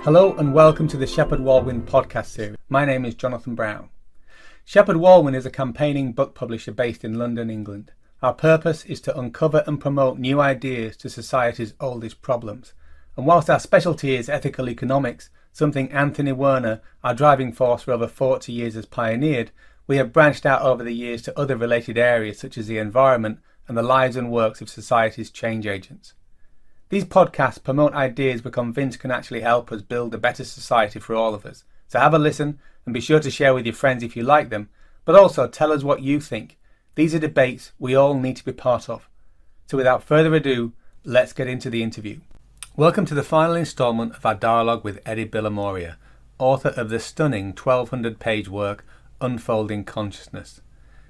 Hello and welcome to the Shepheard-Walwyn podcast series. My name is Jonathan Brown. Shepheard-Walwyn is a campaigning book publisher based in London, England. Our purpose is to uncover and promote new ideas to society's oldest problems. And whilst our specialty is ethical economics, something Anthony Werner, our driving force for over 40 years, has pioneered, we have branched out over the years to other related areas such as the environment and the lives and works of society's change agents. These podcasts promote ideas we're convinced can actually help us build a better society for all of us. So have a listen and be sure to share with your friends if you like them, but also tell us what you think. These are debates we all need to be part of. So without further ado, let's get into the interview. Welcome to the final instalment of our dialogue with Edi Bilimoria, author of the stunning 1200-page work Unfolding Consciousness.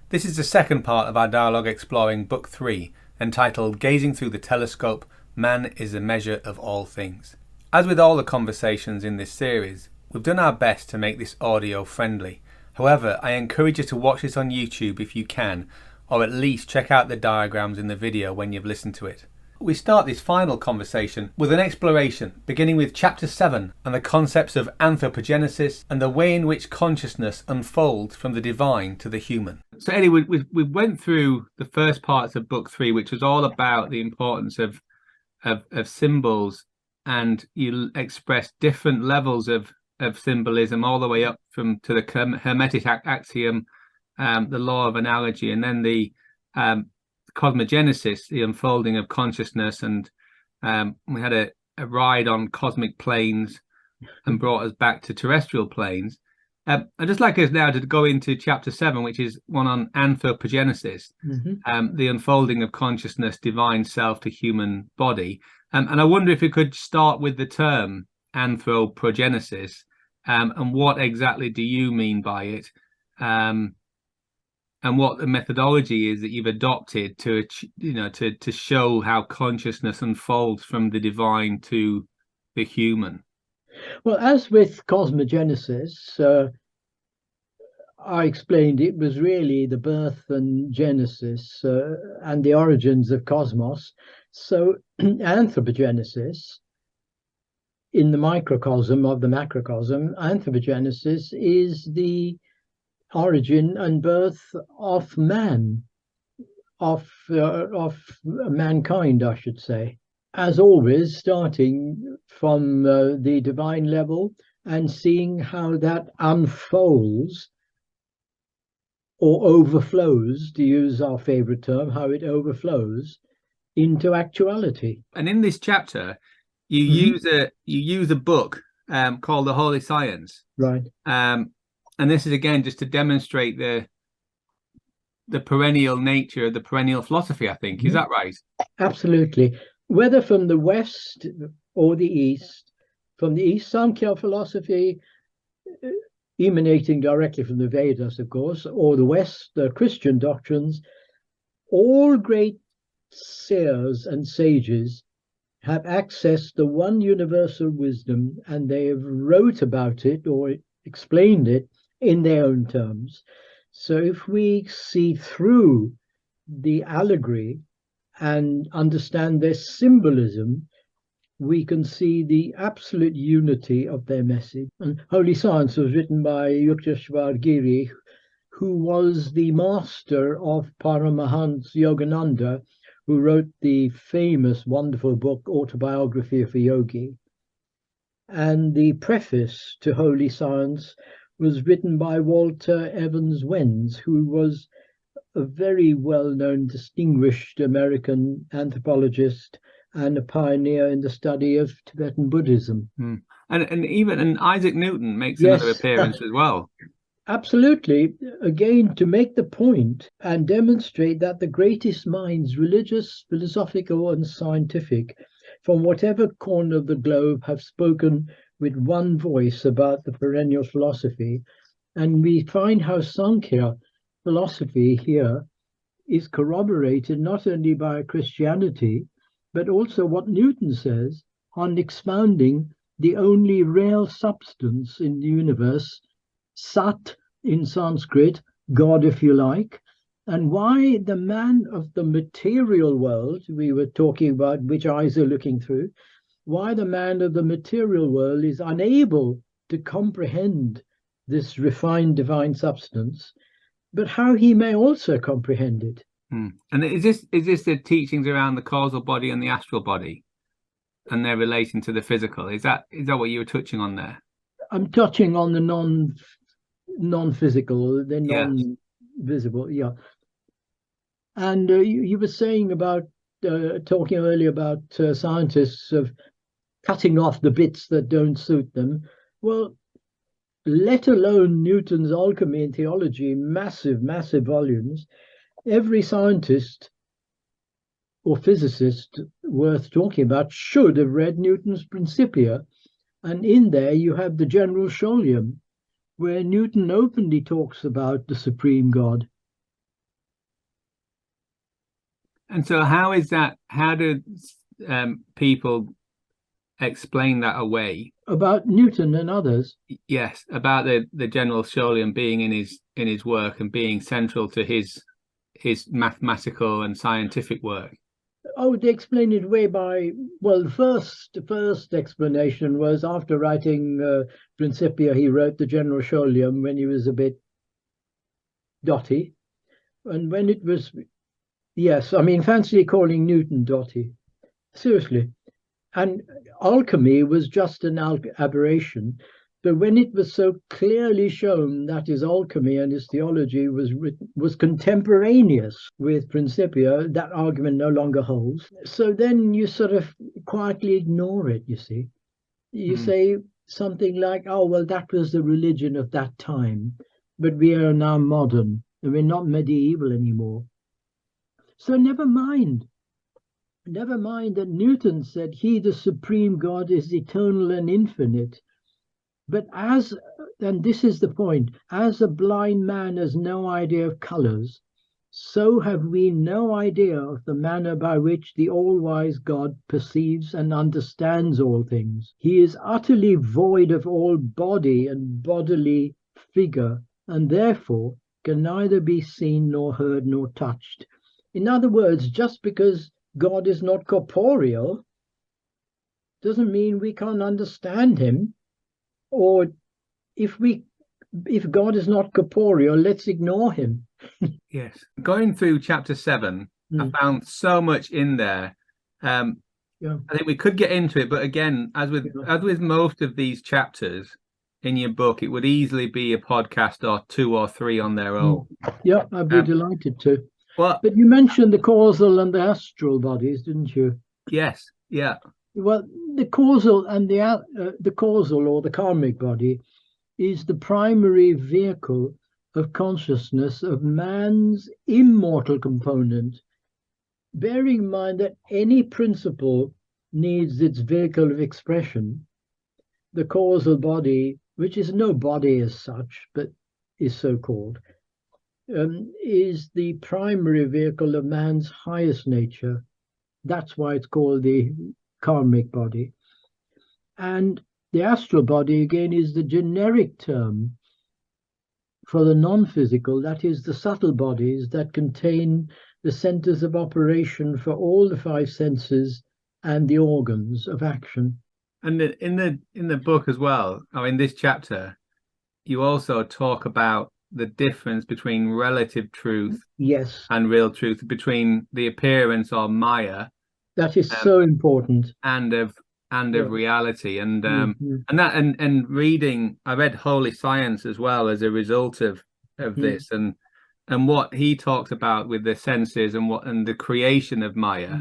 This is the second part of our dialogue exploring Book 3, entitled Gazing Through the Telescope, Man is the Measure of All Things. As with all the conversations in this series, we've done our best to make this audio friendly. However, I encourage you to watch this on YouTube if you can, or at least check out the diagrams in the video when you've listened to it. We start this final conversation with an exploration, beginning with Chapter 7 and the concepts of anthropogenesis and the way in which consciousness unfolds from the divine to the human. So Eddie, we went through the first parts of Book 3, which was all about the importance of symbols, and you express different levels of symbolism all the way up to the Hermetic axiom, the law of analogy, and then the cosmogenesis, the unfolding of consciousness. And we had a ride on cosmic planes and brought us back to terrestrial planes. I'd just like us now to go into Chapter 7, which is one on anthropogenesis, the unfolding of consciousness, divine self to human body. And I wonder if you could start with the term anthropogenesis, and what exactly do you mean by it, and what the methodology is that you've adopted to show how consciousness unfolds from the divine to the human. Well, as with cosmogenesis, I explained it was really the birth and genesis and the origins of cosmos. So anthropogenesis, in the microcosm of the macrocosm, anthropogenesis is the origin and birth of man, of mankind, I should say. As always, starting from the divine level and seeing how that unfolds or overflows, to use our favorite term, how it overflows into actuality. And in this chapter, you use a book called The Holy Science, right? And this is again just to demonstrate the perennial nature of the perennial philosophy, I think. Is that right? Absolutely. Whether from the West or the East, from the East, Sankhya philosophy, emanating directly from the Vedas, of course, or the West, the Christian doctrines, all great seers and sages have accessed the one universal wisdom, and they have wrote about it or explained it in their own terms. So if we see through the allegory and understand their symbolism, we can see the absolute unity of their message. And Holy Science was written by Yukteswar, who was the master of Paramahans Yogananda, who wrote the famous, wonderful book, Autobiography of a Yogi. And the preface to Holy Science was written by Walter Evans Wentz, who was a very well-known, distinguished American anthropologist and a pioneer in the study of Tibetan Buddhism. And even Isaac Newton makes another appearance as well. Absolutely. Again, to make the point and demonstrate that the greatest minds, religious, philosophical, and scientific, from whatever corner of the globe, have spoken with one voice about the perennial philosophy. And we find how Sankhya philosophy here is corroborated not only by Christianity, but also what Newton says on expounding the only real substance in the universe, Sat in Sanskrit, God if you like, and why the man of the material world we were talking about, which eyes are looking through, why the man of the material world is unable to comprehend this refined divine substance, but how he may also comprehend it. And is this the teachings around the causal body and the astral body, and their relation to the physical? Is that what you were touching on there? I'm touching on the non-physical, the non-visible, yeah. And you were saying about talking earlier about scientists of cutting off the bits that don't suit them. Well, let alone Newton's alchemy and theology, massive volumes. Every scientist or physicist worth talking about should have read Newton's Principia. And in there you have the general scholium, where Newton openly talks about the supreme God. And so how do people explain that away? About Newton and others? Yes, about the general scholium being in his work and being central to his mathematical and scientific work. Oh, they explain it away by, well, the first explanation was after writing Principia, he wrote the general scholium when he was a bit dotty. And when it was, yes, I mean, fancy calling Newton dotty. Seriously. And alchemy was just an aberration. But when it was so clearly shown that his alchemy and his theology was contemporaneous with Principia, that argument no longer holds. So then you sort of quietly ignore it, you see. You say something like, oh, well, that was the religion of that time, but we are now modern and we're not medieval anymore. So never mind that Newton said, he, the supreme God, is eternal and infinite. But and this is the point, as a blind man has no idea of colors, so have we no idea of the manner by which the all-wise God perceives and understands all things. He is utterly void of all body and bodily figure, and therefore can neither be seen nor heard nor touched. In other words, just because God is not corporeal doesn't mean we can't understand him. Or if God is not corporeal, let's ignore him. Yes. Going through chapter 7, I found so much in there. I think we could get into it, but again, as with most of these chapters in your book, it would easily be a podcast or 2 or 3 on their own. Yeah, I'd be delighted to. Well, but you mentioned the causal and the astral bodies, didn't you? Yes. Yeah. Well, the causal and the causal or the karmic body is the primary vehicle of consciousness of man's immortal component, bearing in mind that any principle needs its vehicle of expression. The causal body, which is no body as such, but is so called, is the primary vehicle of man's highest nature. That's why it's called the karmic body. And the astral body, again, is the generic term for the non-physical, that is, the subtle bodies that contain the centers of operation for all the 5 senses and the organs of action. And in the book as well, or in this chapter, you also talk about the difference between relative truth, yes, and real truth, between the appearance or Maya. That is so important. And of reality, and reading, I read Holy Science as well as a result of this, and what he talks about with the senses and the creation of Maya.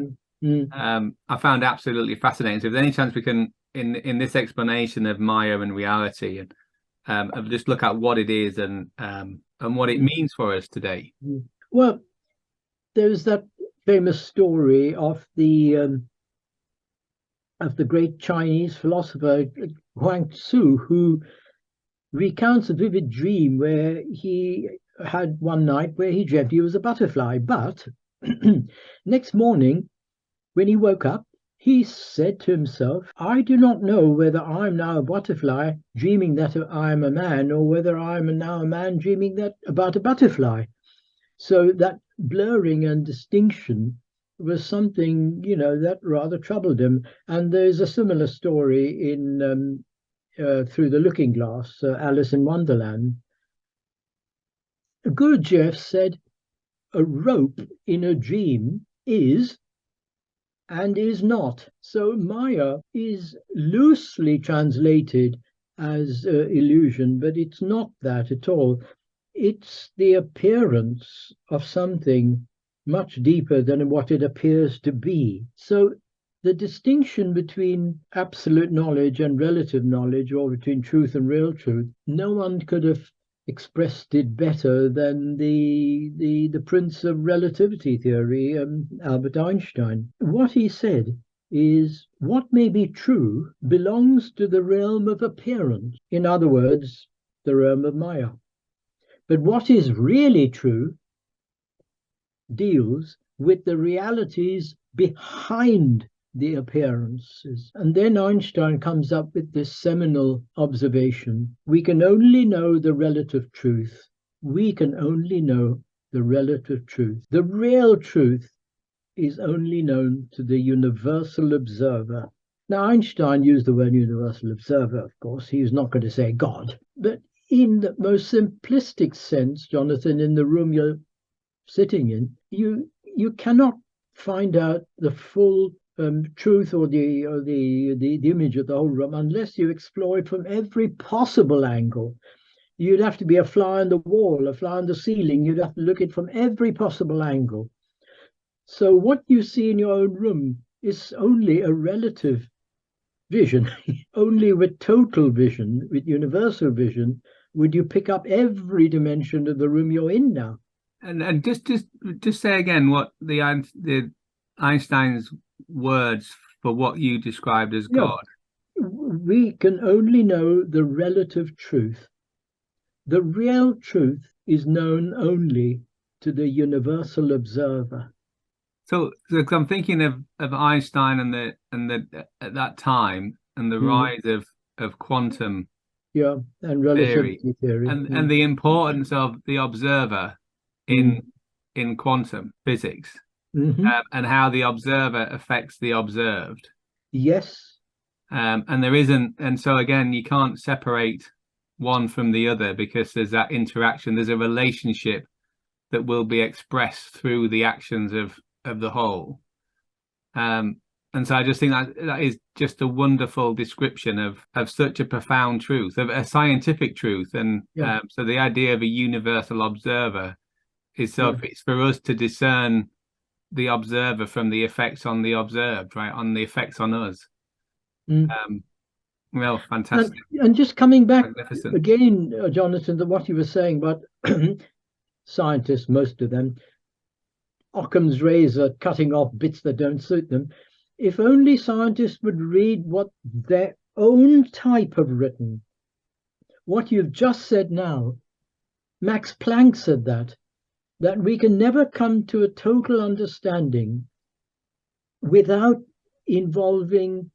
I found absolutely fascinating. So if there's any chance we can in this explanation of Maya and reality, and just look at what it is and what it means for us today. Well, there's that famous story of the great Chinese philosopher Huang Tzu, who recounts a vivid dream where he had one night where he dreamt he was a butterfly, but next morning when he woke up, he said to himself, I do not know whether I'm now a butterfly dreaming that I am a man, or whether I'm now a man dreaming that about a butterfly. So that blurring and distinction was something, that rather troubled him. And there's a similar story in Through the Looking Glass, Alice in Wonderland. Gurdjieff said, a rope in a dream is and is not. So Maya is loosely translated as illusion, but it's not that at all. It's the appearance of something much deeper than what it appears to be. So the distinction between absolute knowledge and relative knowledge, or between truth and real truth, no one could have expressed it better than the prince of relativity theory, Albert Einstein. What he said is, what may be true belongs to the realm of appearance. In other words, the realm of Maya. But what is really true deals with the realities behind the appearances. And then Einstein comes up with this seminal observation: we can only know the relative truth. We can only know the relative truth. The real truth is only known to the universal observer. Now, Einstein used the word universal observer, of course. He's not going to say God. But in the most simplistic sense, Jonathan, in the room you're sitting in, you cannot find out the full truth or the image of the whole room unless you explore it from every possible angle. You'd have to be a fly on the wall, a fly on the ceiling. You'd have to look at it from every possible angle. So what you see in your own room is only a relative vision. Only with total vision, with universal vision, would you pick up every dimension of the room you're in now. And just say again what the Einstein's words for what you described as God. We can only know the relative truth. The real truth is known only to the universal observer. So I'm thinking of Einstein and the at that time and the rise of quantum and relativity theory. and the importance of the observer in quantum physics. And how the observer affects the observed. Yes. And there isn't, and so again, you can't separate one from the other because there's that interaction. There's a relationship that will be expressed through the actions of the whole. And so I just think that is just a wonderful description of such a profound truth, of a scientific truth. And so the idea of a universal observer is it's for us to discern the observer from the effects on the observed, right? On the effects on us. Well, fantastic. And just coming back again, Jonathan, to what you were saying about scientists, most of them, Occam's razor, cutting off bits that don't suit them. If only scientists would read what their own type have written. What you've just said now, Max Planck said that we can never come to a total understanding without involving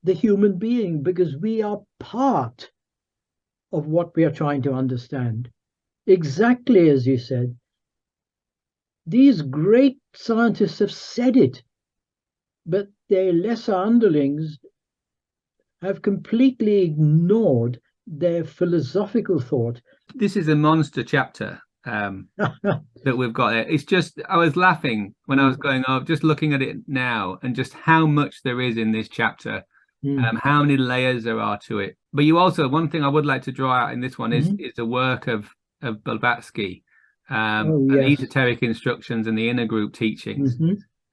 the human being, because we are part of what we are trying to understand. Exactly as you said. These great scientists have said it, but their lesser underlings have completely ignored their philosophical thought. This is a monster chapter. That we've got it. It's just, I was laughing when I was going over, just looking at it now, and just how much there is in this chapter, how many layers there are to it. But you also, one thing I would like to draw out in this one is the work of Blavatsky, and the esoteric instructions and the inner group teachings.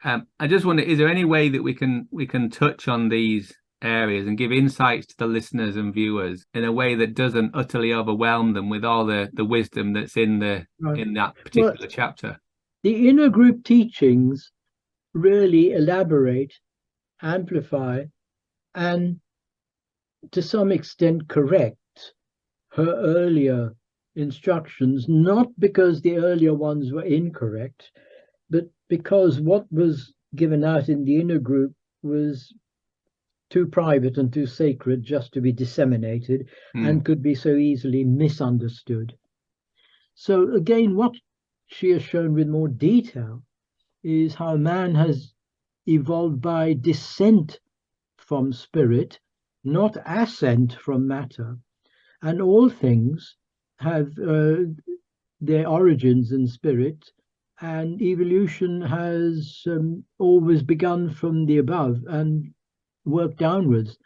I just wonder, is there any way that we can touch on these areas and give insights to the listeners and viewers in a way that doesn't utterly overwhelm them with all the wisdom that's in that particular chapter? The inner group teachings really elaborate, amplify, and to some extent correct her earlier instructions, not because the earlier ones were incorrect, but because what was given out in the inner group was too private and too sacred just to be disseminated, and could be so easily misunderstood. So again, what she has shown with more detail is how man has evolved by descent from spirit, not ascent from matter. And all things have their origins in spirit, and evolution has always begun from the above and worked downwards.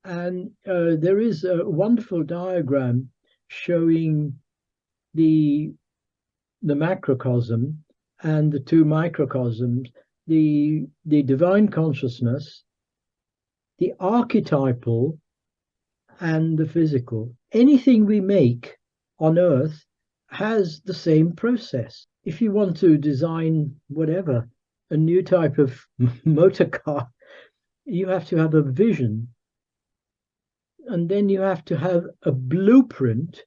And there is a wonderful diagram showing the macrocosm and the two microcosms, the divine consciousness, the archetypal, and the physical. Anything we make on Earth has the same process. If you want to design whatever, a new type of motor car, you have to have a vision. And then you have to have a blueprint.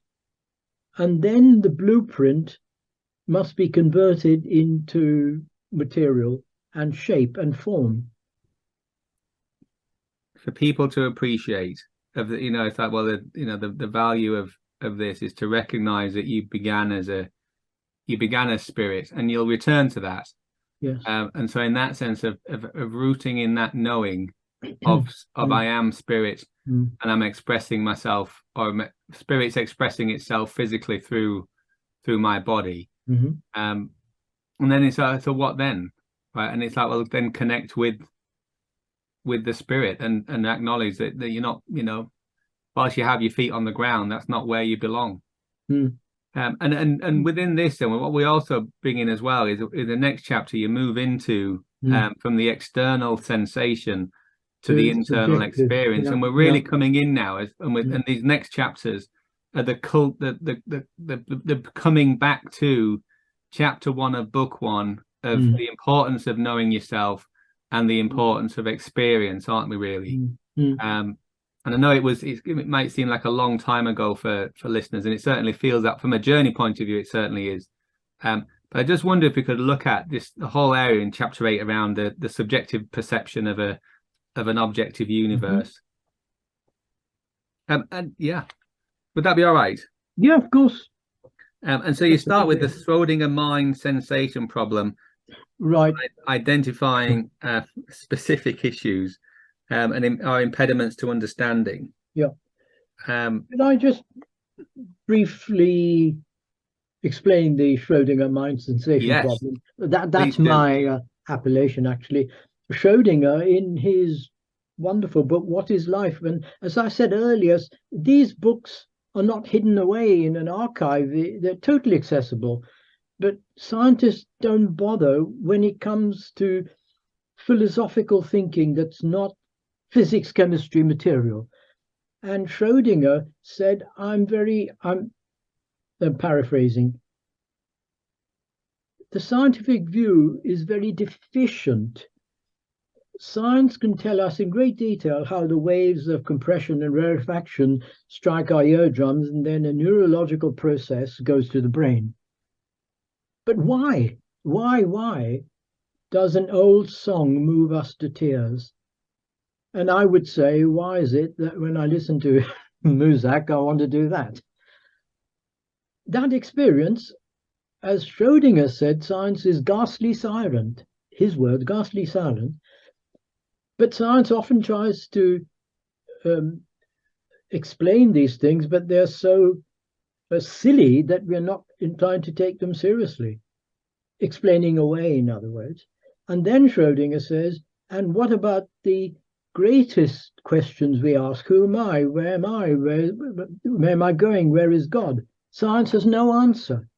And then the blueprint must be converted into material and shape and form. For people to appreciate, of the, it's like, well, the value of this is to recognize that you began as spirit, and you'll return to that. Yes. And so in that sense of rooting in that knowing of I am spirit, and I'm expressing myself, or spirit's expressing itself physically through my body. And then it's like, so what then, right? And it's like, well, then connect with the spirit and acknowledge that you're not, whilst you have your feet on the ground, that's not where you belong. And within this, then what we also bring in as well is in the next chapter you move into from the external sensation to the internal experience, and we're really coming in now, and these next chapters are the coming back to chapter 1 of book 1 of the importance of knowing yourself and the importance of experience, aren't we really? And I know it might seem like a long time ago for listeners, and it certainly feels that from a journey point of view, it certainly is. But I just wonder if we could look at the whole area in chapter 8 around the subjective perception of an objective universe. And yeah, would that be all right? Yeah, of course. And so you start with the Schrodinger mind sensation problem, right? Identifying specific issues and our impediments to understanding. Yeah. Can I just briefly explain the Schrodinger mind sensation problem? That's my appellation, actually. Schrodinger, in his wonderful book, What is Life? And as I said earlier, these books are not hidden away in an archive. They're totally accessible. But scientists don't bother when it comes to philosophical thinking that's not physics, chemistry, material. And Schrodinger said, I'm paraphrasing, the scientific view is very deficient. Science can tell us in great detail how the waves of compression and rarefaction strike our eardrums, and then a neurological process goes to the brain. But why does an old song move us to tears? And I would say, why is it that when I listen to Muzak, I want to do that? That experience, as Schrodinger said, science is ghastly silent. His word, ghastly silent. But science often tries to explain these things, but they're so silly that we're not inclined to take them seriously. Explaining away, in other words. And then Schrodinger says, and what about the greatest questions we ask? Who am I? Where am I? Where am I going? Where is God? Science has no answer.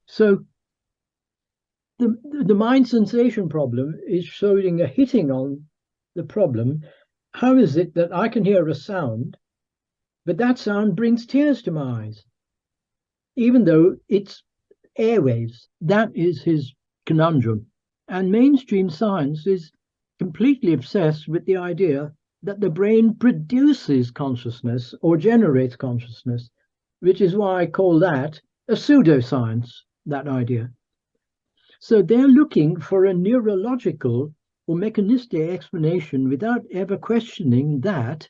So the mind sensation problem is Schrodinger hitting on the problem. How is it that I can hear a sound, but that sound brings tears to my eyes, even though it's airwaves? That is his conundrum. And mainstream science is completely obsessed with the idea that the brain produces consciousness or generates consciousness, which is why I call that a pseudoscience, that idea. So they're looking for a neurological or mechanistic explanation without ever questioning that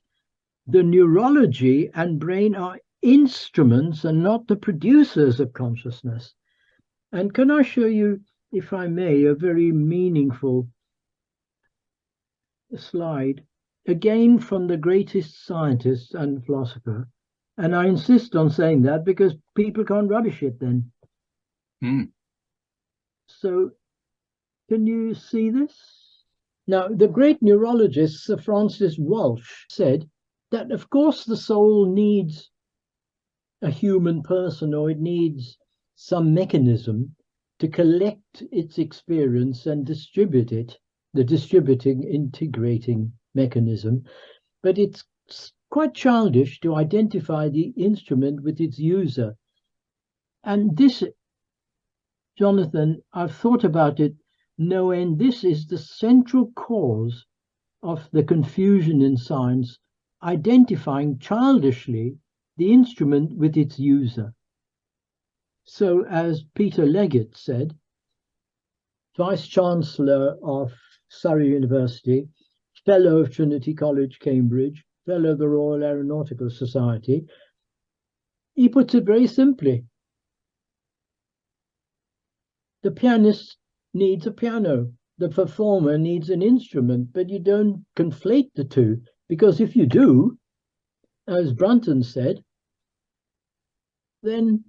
the neurology and brain are instruments and not the producers of consciousness. And can I show you if I may, a very meaningful slide, again from the greatest scientist and philosopher. And I insist on saying that because people can't rubbish it then. So can you see this? Now, the great neurologist, Sir Francis Walsh, said that, of course, the soul needs a human person, or it needs some mechanism to collect its experience and distribute it, the distributing, integrating mechanism. But it's quite childish to identify the instrument with its user. And this, Jonathan, I've thought about it no end. This is the central cause of the confusion in science, identifying childishly the instrument with its user. So, as Peter Leggett said, Vice-Chancellor of Surrey University, Fellow of Trinity College, Cambridge, Fellow of the Royal Aeronautical Society, he puts it very simply. The pianist needs a piano, the performer needs an instrument, but you don't conflate the two, because if you do, as Brunton said, then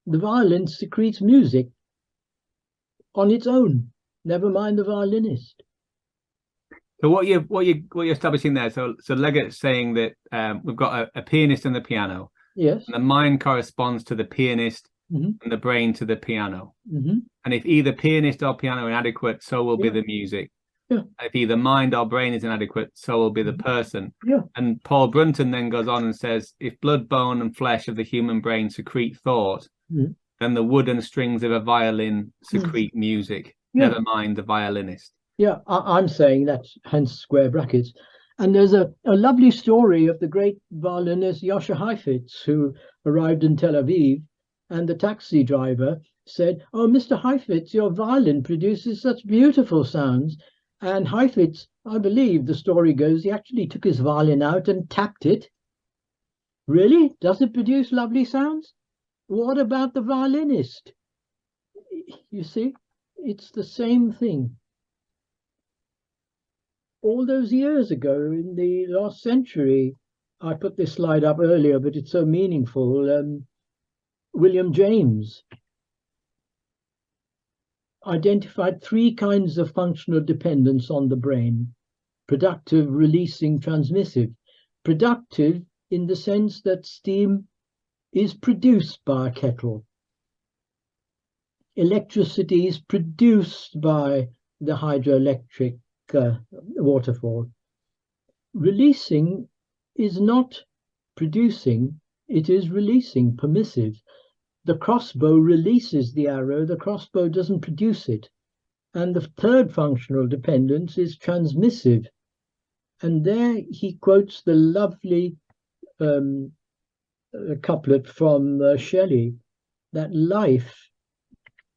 the violin secretes music on its own, never mind the violinist. So what you're establishing there, so Leggett's saying that we've got a pianist and the piano. Yes. And the mind corresponds to the pianist, and the brain to the piano. And if either pianist or piano are inadequate, so will be the music. If either mind or brain is inadequate, so will be the person. And Paul Brunton then goes on and says, if blood, bone and flesh of the human brain secrete thought, then the wood and strings of a violin secrete music, never mind the violinist. I'm saying that's hence square brackets. And there's a lovely story of the great violinist Yosha Heifetz, who arrived in Tel Aviv, and the taxi driver said, "Oh, Mr. Heifetz, your violin produces such beautiful sounds." And Heifetz, I believe the story goes, he actually took his violin out and tapped it. Really? Does it produce lovely sounds? What about the violinist? You see, it's the same thing. All those years ago, in the last century, I put this slide up earlier, but it's so meaningful. William James identified 3 kinds of functional dependence on the brain: productive, releasing, transmissive. Productive in the sense that steam is produced by a kettle. Electricity is produced by the hydroelectric waterfall. Releasing is not producing, it is releasing, permissive. The crossbow releases the arrow, the crossbow doesn't produce it. And the third functional dependence is transmissive. And there he quotes the lovely couplet from Shelley, that life,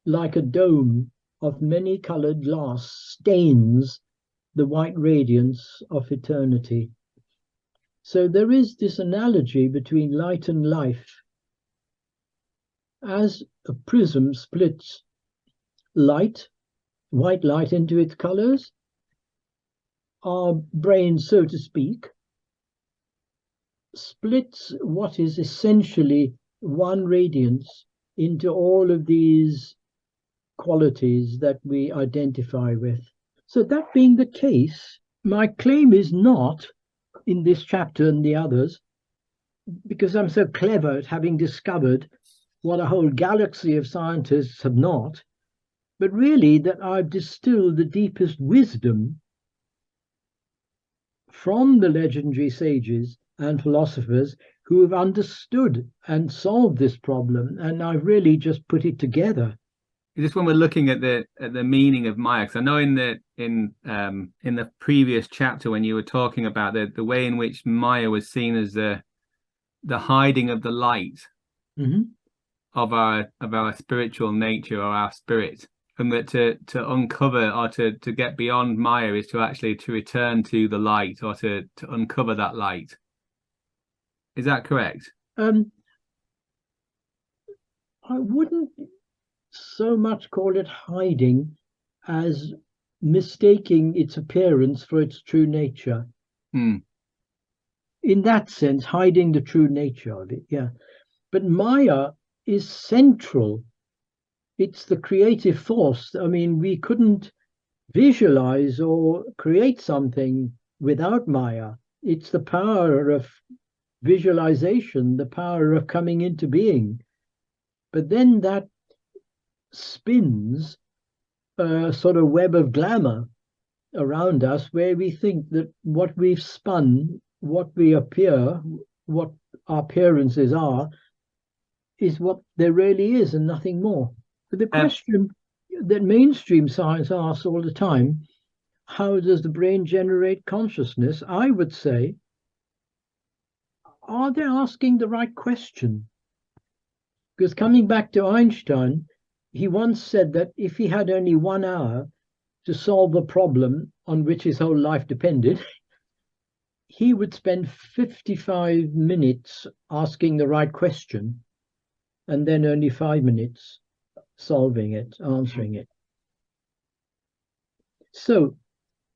like a dome of many-colored glass, stains the white radiance of eternity. So there is this analogy between light and life. As a prism splits light, white light, into its colors, our brain, so to speak, splits what is essentially one radiance into all of these qualities that we identify with. So that being the case, my claim is not in this chapter and the others, because I'm so clever at having discovered what a whole galaxy of scientists have not, but really that I've distilled the deepest wisdom from the legendary sages and philosophers who have understood and solved this problem, and I've really just put it together. Just when we're looking at the meaning of Maya, because I know in the previous chapter when you were talking about the way in which Maya was seen as the hiding of the light of our spiritual nature or our spirit, and that to uncover or to get beyond Maya is to actually to return to the light, or to uncover that light. Is that correct? I wouldn't so much call it hiding as mistaking its appearance for its true nature. Hmm. In that sense, hiding the true nature of it, yeah. But Maya is central. It's the creative force. I mean, we couldn't visualize or create something without Maya. It's the power of visualization, the power of coming into being. But then that spins a sort of web of glamour around us where we think that what we've spun, what we appear, what our appearances are, is what there really is and nothing more. But the question that mainstream science asks all the time, how does the brain generate consciousness? I would say, are they asking the right question? Because coming back to Einstein, he once said that if he had only 1 hour to solve a problem on which his whole life depended, he would spend 55 minutes asking the right question and then only 5 minutes solving it, answering it. So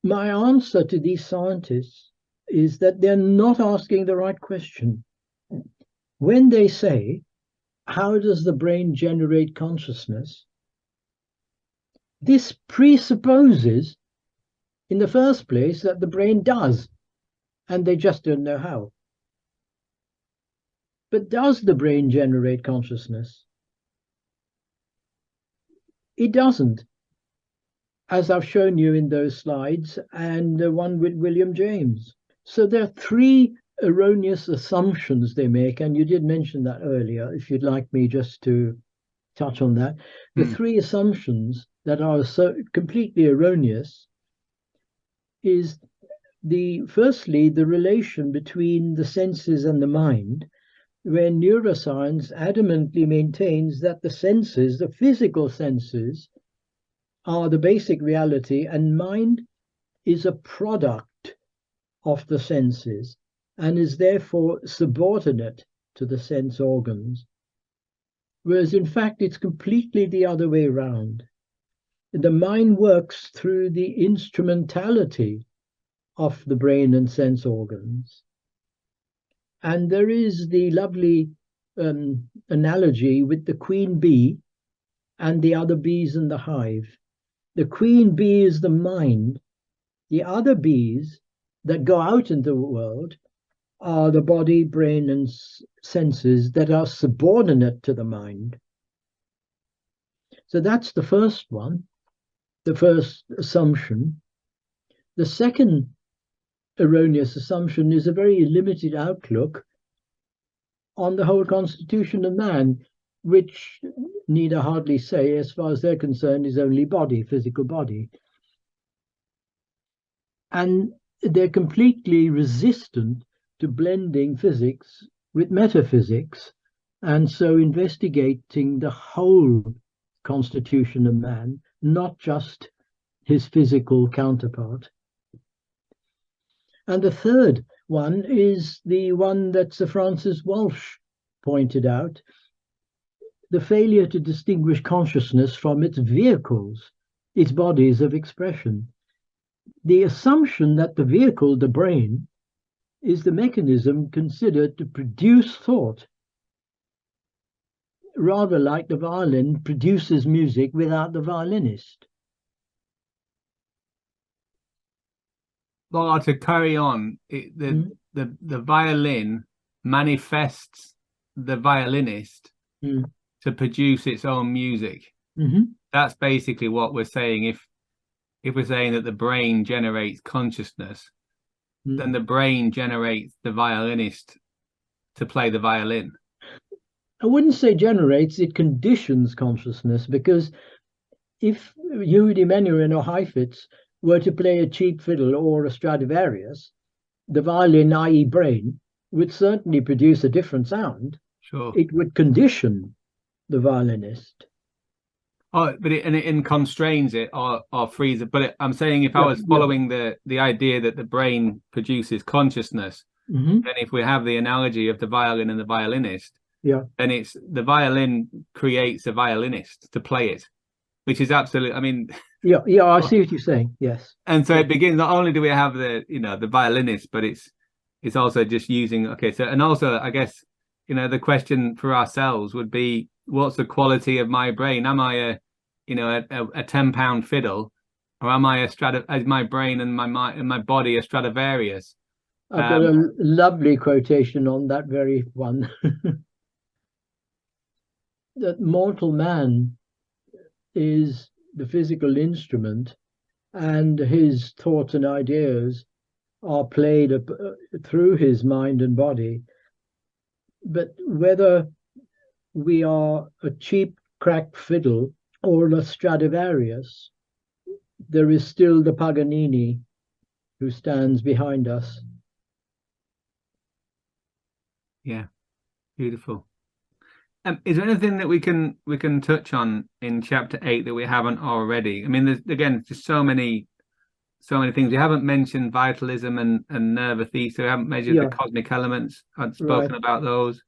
my answer to these scientists is that they're not asking the right question. When they say, how does the brain generate consciousness? This presupposes, in the first place, that the brain does, and they just don't know how. But does the brain generate consciousness? It doesn't, as I've shown you in those slides, and the one with William James. So there are 3 erroneous assumptions they make, and you did mention that earlier, if you'd like me just to touch on that. The 3 assumptions that are so completely erroneous is firstly, the relation between the senses and the mind, where neuroscience adamantly maintains that the senses, the physical senses, are the basic reality, and mind is a product of the senses and is therefore subordinate to the sense organs. Whereas in fact, it's completely the other way around. The mind works through the instrumentality of the brain and sense organs. And there is the lovely analogy with the queen bee and the other bees in the hive. The queen bee is the mind. The other bees that go out into the world are the body, brain, and senses that are subordinate to the mind. So that's the first one, the first assumption. The second erroneous assumption is a very limited outlook on the whole constitution of man, which, need I hardly say, as far as they're concerned, is only body, physical body. And they're completely resistant to blending physics with metaphysics, and so investigating the whole constitution of man, not just his physical counterpart. And the third one is the one that Sir Francis Walsh pointed out, the failure to distinguish consciousness from its vehicles, its bodies of expression. The assumption that the vehicle, the brain, is the mechanism considered to produce thought, rather like the violin produces music without the violinist. Well, to carry on, the violin manifests the violinist to produce its own music. That's basically what we're saying. If we're saying that the brain generates consciousness, then the brain generates the violinist to play the violin. I wouldn't say generates, it conditions consciousness, because if Edi Bilimoria or Heifetz were to play a cheap fiddle or a Stradivarius, the violin, i.e. brain, would certainly produce a different sound. Sure. It would condition the violinist. Oh, but it constrains it or frees it. But I'm saying if I was following the idea that the brain produces consciousness, then if we have the analogy of the violin and the violinist, Yeah. and it's the violin creates a violinist to play it, which is absolute. I mean, Yeah, yeah, I see what you're saying. Yes. and so Yeah. it begins. Not only do we have the the violinist, but it's also just using. Okay, so and also I guess the question for ourselves would be, what's the quality of my brain? Am I a 10-pound fiddle, or am I is my brain and my mind and my body a Stradivarius? I've got a lovely quotation on that very one. That mortal man is the physical instrument, and his thoughts and ideas are played through his mind and body. But whether we are a cheap cracked fiddle or a Stradivarius, there is still the Paganini who stands behind us. Yeah, beautiful. Is there anything that we can touch on in chapter 8 that we haven't already? I mean, there's again just so many things. We haven't mentioned vitalism and nerve ether. We haven't measured the cosmic elements. I've spoken about those,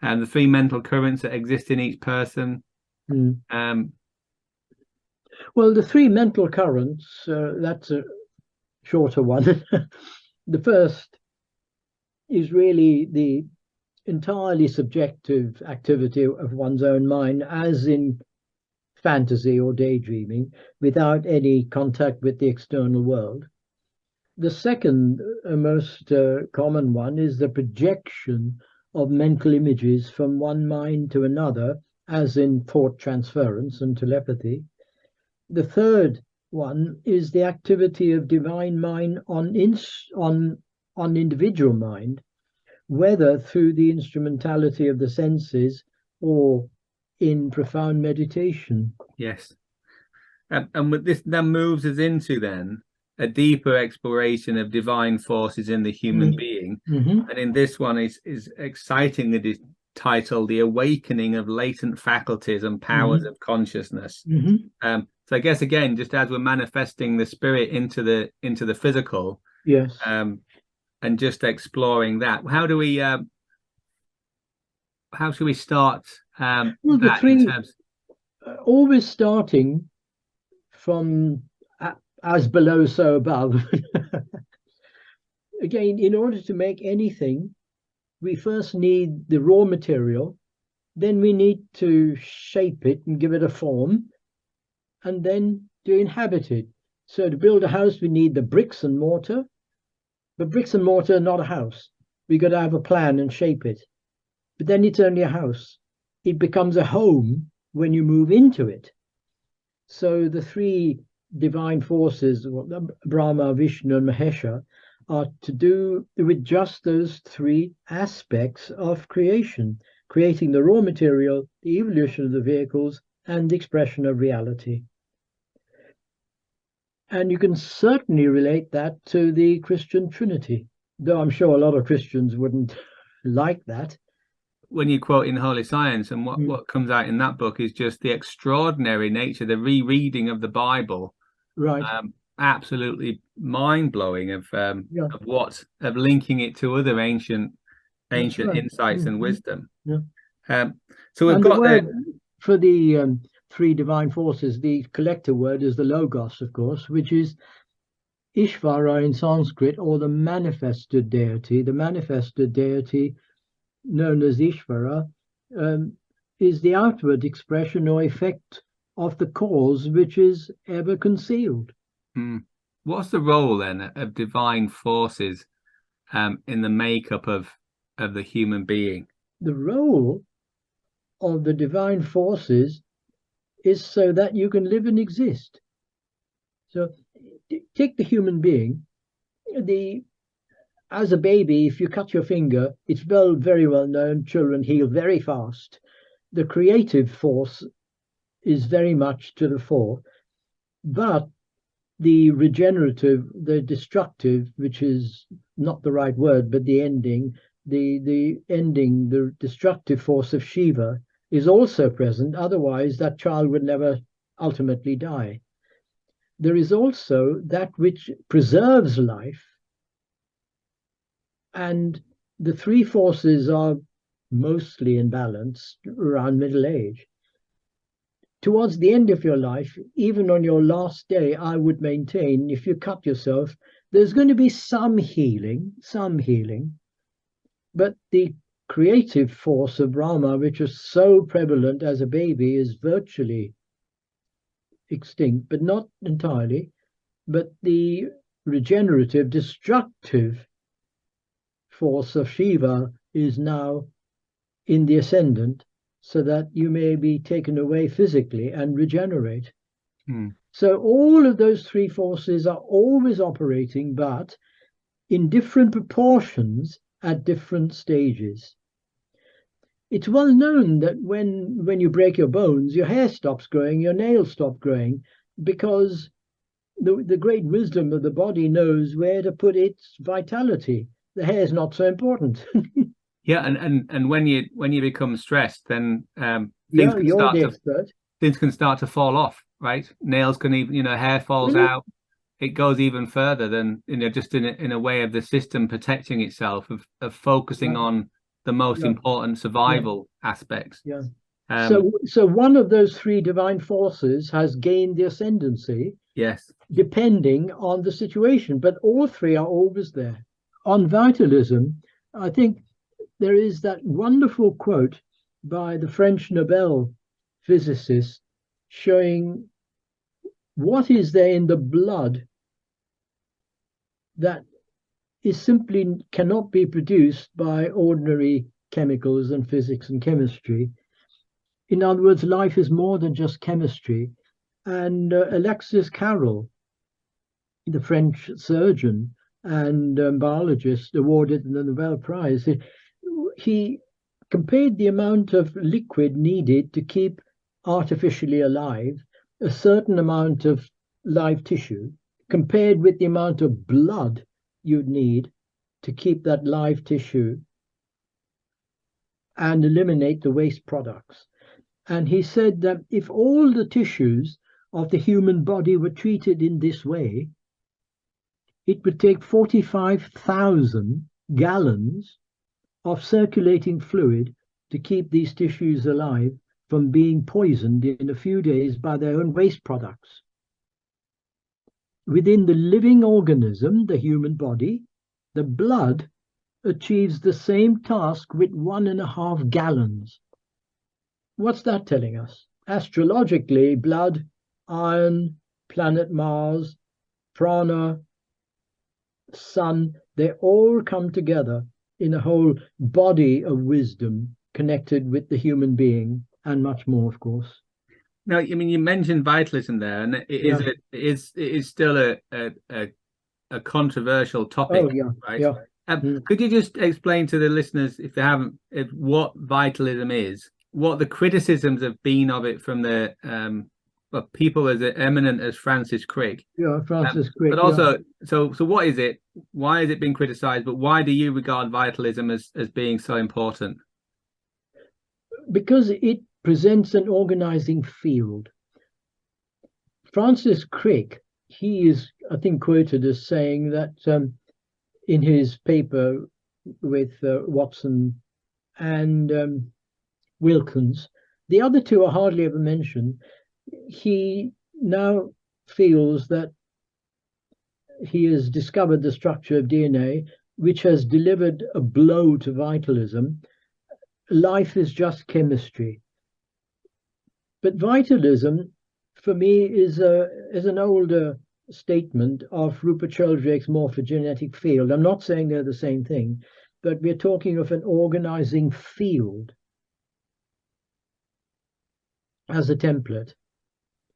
and the 3 mental currents that exist in each person. Well, the 3 mental currents, that's a shorter one. The first is really the entirely subjective activity of one's own mind, as in fantasy or daydreaming, without any contact with the external world. The second, most common one, is the projection of mental images from one mind to another, as in thought transference and telepathy. The third one is the activity of divine mind on individual mind, whether through the instrumentality of the senses or in profound meditation. Yes. And this then moves us into then a deeper exploration of divine forces in the human being. And in this one is excitingly titled The Awakening of Latent Faculties and Powers of Consciousness. So I guess again, just as we're manifesting the spirit into the physical, yes, and just exploring that, how do we how should we start well, the 3 always starting from as below so above. Again, in order to make anything, we first need the raw material, then we need to shape it and give it a form, and then to inhabit it. So to build a house, we need the bricks and mortar. But bricks and mortar are not a house. We got to have a plan and shape it. But then it's only a house. It becomes a home when you move into it. So the 3 divine forces, Brahma, Vishnu, and Mahesha, are to do with just those 3 aspects of creation: creating the raw material, the evolution of the vehicles, and the expression of reality. And you can certainly relate that to the Christian Trinity, though I'm sure a lot of Christians wouldn't like that. When you quote in Holy Science, and what comes out in that book is just the extraordinary nature, the rereading of the Bible, right? Absolutely mind-blowing of linking it to other ancient insights and wisdom. So we've got the for the 3 divine forces, the collective word is the Logos, of course, which is Ishvara in Sanskrit, or the manifested deity. The manifested deity, known as Ishvara, is the outward expression or effect of the cause which is ever concealed. What's the role then of divine forces in the makeup of the human being? The role of the divine forces is so that you can live and exist. So take the human being. As a baby, if you cut your finger, it's very well known, children heal very fast. The creative force is very much to the fore, but the regenerative, the destructive, which is not the right word, but the destructive force of Shiva is also present. Otherwise, that child would never ultimately die. There is also that which preserves life, and the 3 forces are mostly in balance around middle age. Towards the end of your life, even on your last day, I would maintain, if you cut yourself, there's going to be some healing, but the creative force of Brahma, which was so prevalent as a baby, is virtually extinct, but not entirely. But the regenerative, destructive force of Shiva is now in the ascendant, so that you may be taken away physically and regenerate. So all of those three forces are always operating, but in different proportions at different stages. It's well known that when you break your bones, your hair stops growing, your nails stop growing, because the great wisdom of the body knows where to put its vitality. The hair is not so important. Yeah, and when you become stressed, then things can start to fall off, right? Nails can even, hair falls out. It goes even further than, just in a way of the system protecting itself, of focusing on the most important survival aspects. Yeah. So one of those three divine forces has gained the ascendancy. Yes. Depending on the situation, but all three are always there. On vitalism, I think there is that wonderful quote by the French Nobel physicist showing what is there in the blood that is simply cannot be produced by ordinary chemicals and physics and chemistry. In other words, life is more than just chemistry. And Alexis Carrel, the French surgeon and biologist awarded the Nobel Prize, he compared the amount of liquid needed to keep artificially alive a certain amount of live tissue, compared with the amount of blood you'd need to keep that live tissue and eliminate the waste products. And he said that if all the tissues of the human body were treated in this way, it would take 45,000 gallons of circulating fluid to keep these tissues alive from being poisoned in a few days by their own waste products. Within the living organism, the human body, the blood achieves the same task with 1.5 gallons. What's that telling us? Astrologically, blood, iron, planet Mars, prana, sun, they all come together in a whole body of wisdom connected with the human being, and much more, of course. Now, I mean, you mentioned vitalism there, and it is still a controversial topic, right? Yeah. Could you just explain to the listeners, if they haven't, what vitalism is, what the criticisms have been of it from the people as eminent as Francis Crick? Yeah, Francis Crick. But also, so what is it? Why has it been criticized? But why do you regard vitalism as being so important? Because it presents an organizing field. Francis Crick, he is, I think, quoted as saying that in his paper with Watson and Wilkins, the other two are hardly ever mentioned. He now feels that he has discovered the structure of DNA, which has delivered a blow to vitalism. Life is just chemistry. But vitalism, for me, is an older statement of Rupert Sheldrake's morphogenetic field. I'm not saying they're the same thing, but we're talking of an organizing field as a template.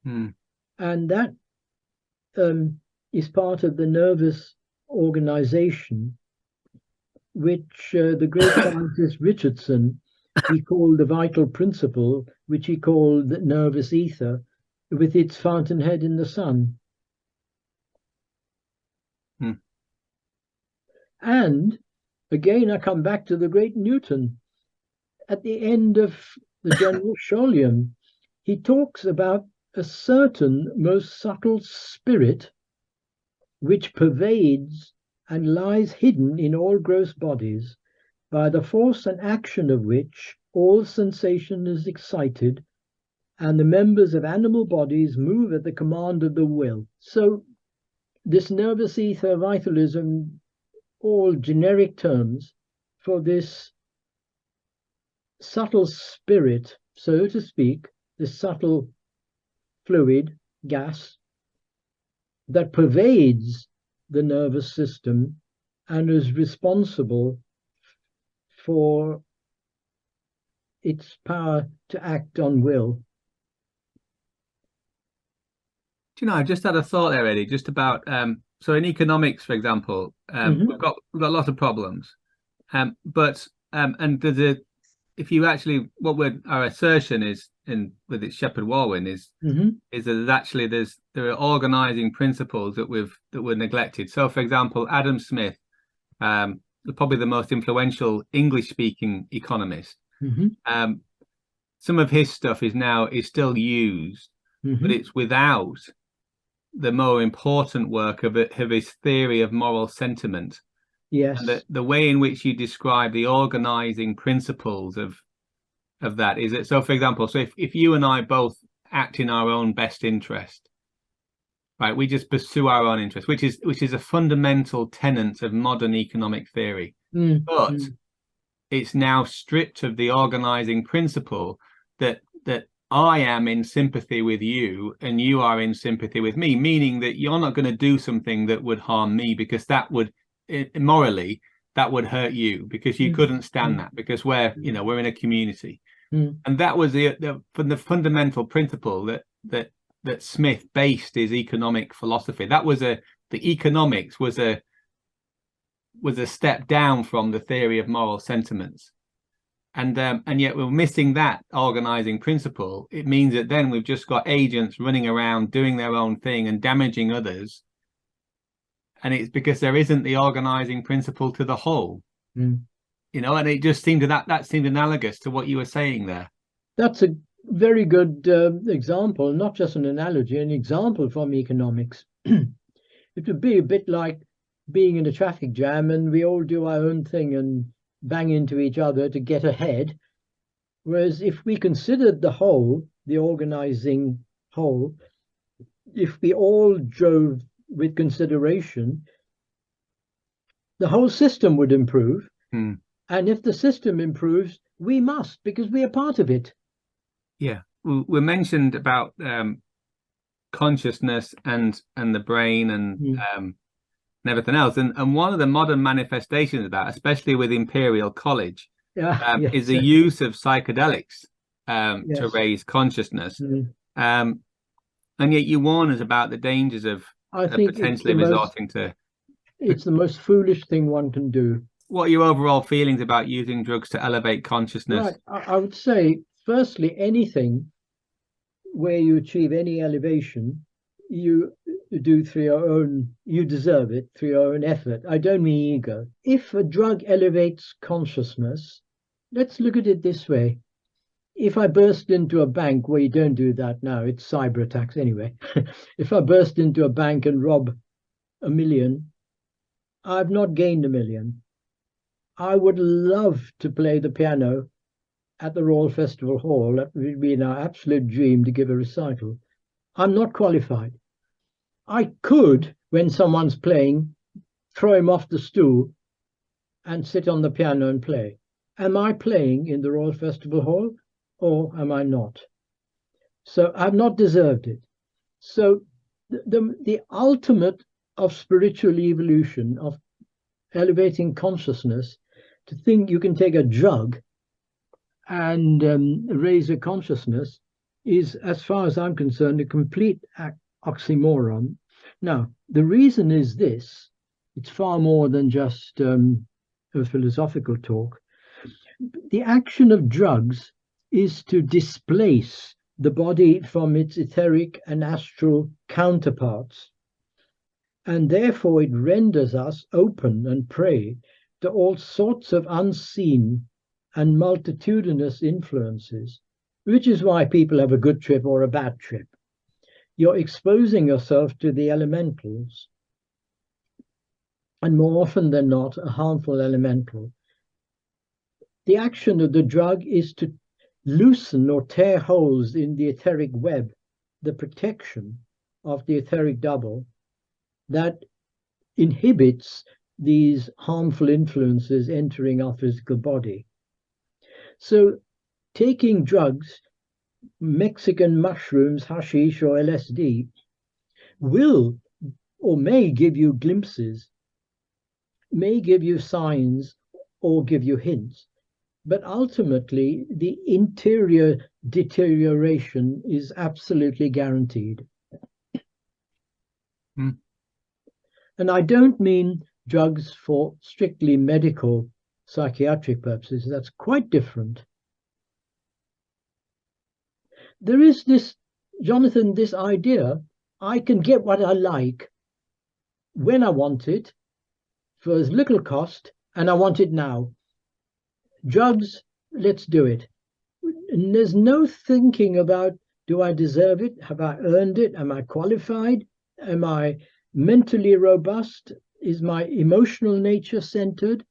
And that is part of the nervous organization, which the great scientist Richardson, he called the vital principle, which he called the nervous ether, with its fountainhead in the sun. And again, I come back to the great Newton. At the end of the General Scholium, he talks about a certain most subtle spirit which pervades and lies hidden in all gross bodies, by the force and action of which all sensation is excited, and the members of animal bodies move at the command of the will. So this nervous ether, vitalism, all generic terms for this subtle spirit, so to speak, this subtle fluid, gas, that pervades the nervous system and is responsible for its power to act on will. Do you know, I just had a thought there, Eddie, just about so in economics, for example, we've got a lot of problems, but and there's a if you actually our assertion is with its Shepheard-Walwyn is that actually there are organizing principles that were neglected. So, for example, Adam Smith, probably the most influential English-speaking economist, some of his stuff is still used, but it's without the more important work of his theory of moral sentiment. Yes. And the way in which you describe the organizing principles of that is it. So, for example, if you and I both act in our own best interest, right, we just pursue our own interest, which is a fundamental tenet of modern economic theory. But it's now stripped of the organizing principle that I am in sympathy with you and you are in sympathy with me, meaning that you're not going to do something that would harm me, because that would morally that would hurt you, because you couldn't stand that, because we're in a community. And that was the fundamental principle that Smith based his economic philosophy. That was the economics was a step down from the theory of moral sentiments. And yet we're missing that organizing principle. It means that then we've just got agents running around doing their own thing and damaging others. And it's because there isn't the organizing principle to the whole. And it just seemed that seemed analogous to what you were saying there. That's a very good example, not just an analogy, an example from economics. It would be a bit like being in a traffic jam and we all do our own thing and bang into each other to get ahead. Whereas if we considered the whole, the organizing whole, if we all drove with consideration, the whole system would improve. And if the system improves, we must, because we are part of it. Yeah, we mentioned about consciousness and the brain and everything else, and one of the modern manifestations of that, especially with Imperial College, is the use of psychedelics to raise consciousness. And yet you warn us about the dangers of potentially resorting to. It's the most foolish thing one can do. What are your overall feelings about using drugs to elevate consciousness? Right. I would say, firstly, anything where you achieve any elevation, you do through your own, you deserve it through your own effort. I don't mean ego. If a drug elevates consciousness, let's look at it this way. If I burst into a bank, well, you don't do that now, it's cyber attacks anyway. If I burst into a bank and rob $1 million, I've not gained $1 million. I would love to play the piano at the Royal Festival Hall. That would be an absolute dream to give a recital. I'm not qualified. I could, when someone's playing, throw him off the stool and sit on the piano and play. Am I playing in the Royal Festival Hall or am I not? So I've not deserved it. So the ultimate of spiritual evolution, of elevating consciousness, to think you can take a drug and raise a consciousness is, as far as I'm concerned, a complete oxymoron. Now, the reason is this. It's far more than just a philosophical talk. The action of drugs is to displace the body from its etheric and astral counterparts. And therefore it renders us open and prey to all sorts of unseen and multitudinous influences, which is why people have a good trip or a bad trip. You're exposing yourself to the elementals, and more often than not, a harmful elemental. the action of the drug is to loosen or tear holes in the etheric web, the protection of the etheric double that inhibits these harmful influences entering our physical body. So taking drugs, Mexican mushrooms, hashish or LSD, will or may give you glimpses, may give you signs or give you hints, but ultimately the interior deterioration is absolutely guaranteed. And I don't mean drugs for strictly medical psychiatric purposes. That's quite different. There is this, Jonathan, this idea, I can get what I like when I want it for as little cost, and I want it now. Drugs, let's do it. And there's no thinking about, do I deserve it? Have I earned it? Am I qualified? Am I mentally robust? Is my emotional nature centered?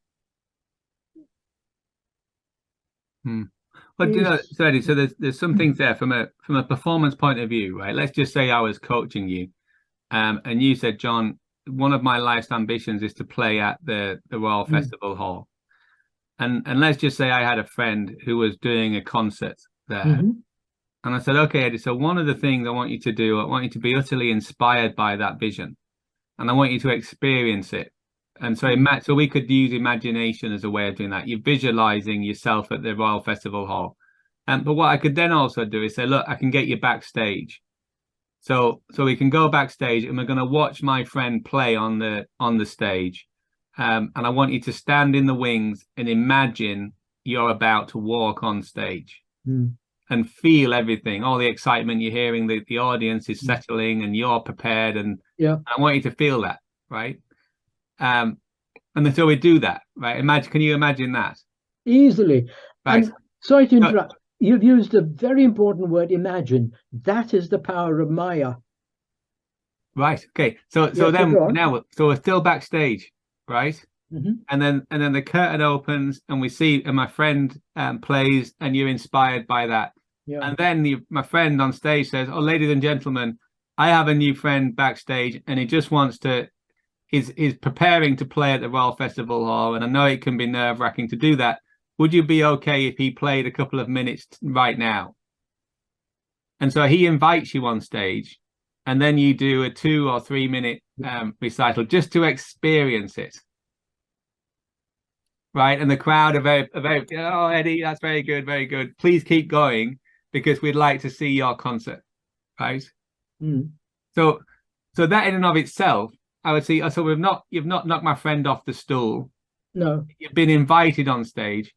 But you know, so Eddie, so there's some things there from a performance point of view, right? Let's just say I was coaching you, and you said, John, one of my life's ambitions is to play at the Royal Festival Hall, and let's just say I had a friend who was doing a concert there, and I said, okay, Eddie, so one of the things I want you to do, I want you to be utterly inspired by that vision, and I want you to experience it. And so, so we could use imagination as a way of doing that. You're visualizing yourself at the Royal Festival Hall. But what I could then also do is say, look, I can get you backstage. So we can go backstage and we're going to watch my friend play on the stage. And I want you to stand in the wings and imagine you're about to walk on stage and feel everything, all the excitement you're hearing, the audience is settling and you're prepared. And I want you to feel that, right? And then so we do that, right? Can you imagine that? Easily. Right. And sorry to interrupt. You've used a very important word, imagine. That is the power of Maya. Right. Okay. So then now, so we're still backstage, right? And then the curtain opens and we see, and my friend plays, and you're inspired by that. And then my friend on stage says, "Oh, ladies and gentlemen, I have a new friend backstage, and he just wants to." Is preparing to play at the Royal Festival Hall, and I know it can be nerve-wracking to do that. Would you be okay if he played a couple of minutes right now? And so he invites you on stage, and then you do a 2 or 3 minute recital just to experience it, right? And the crowd are very, oh, Eddie, that's very good. Please keep going because we'd like to see your concert, right? So that in and of itself, I would say, so you've not knocked my friend off the stool. No. You've been invited on stage.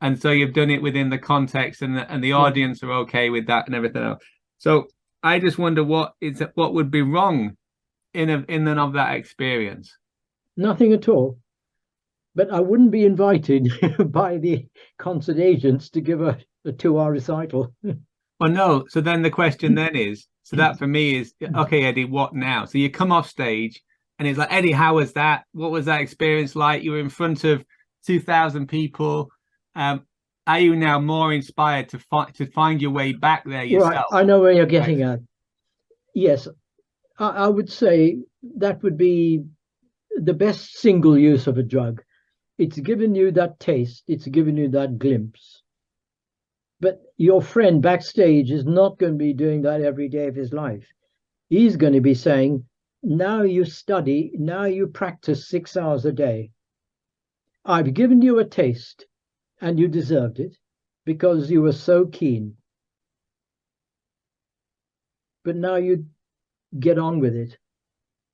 And so you've done it within the context, and the audience are okay with that and everything else. So I just wonder what would be wrong in and of that experience. Nothing at all. But I wouldn't be invited by the concert agents to give a 2-hour recital. Well, no. So then the question then is, so that for me is, okay, Eddie, what now? So you come off stage, and it's like, Eddie, how was that? What was that experience like? You were in front of 2,000 people. Are you now more inspired to find your way back there yourself? Right, I know where you're getting at. Yes, I would say that would be the best single use of a drug. It's given you that taste. It's given you that glimpse. But your friend backstage is not going to be doing that every day of his life. He's going to be saying, now you study, now you practice 6 hours a day. I've given you a taste, and you deserved it because you were so keen. But now you get on with it.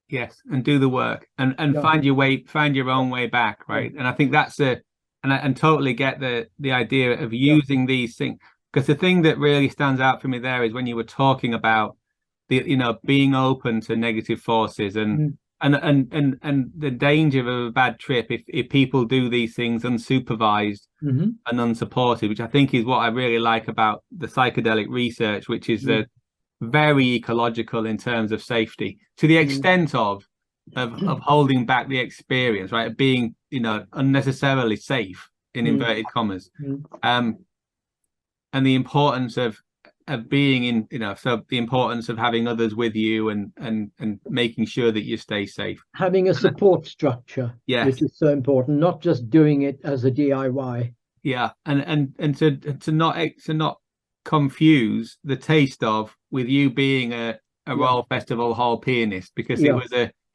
Yes, and do the work and find your own way back, right? And I think that's and totally get the idea of using these things, because the thing that really stands out for me there is when you were talking about being open to negative forces and the danger of a bad trip if people do these things unsupervised and unsupported, which I think is what I really like about the psychedelic research, which is that very ecological in terms of safety, to the extent of holding back the experience, right? Of being unnecessarily safe. in inverted commas. Mm. And the importance of being in, so the importance of having others with you and making sure that you stay safe. Having a support structure, Yes. which is so important, not just doing it as a DIY. Yeah, and to not confuse the taste of with you being a Royal Festival Hall pianist, because it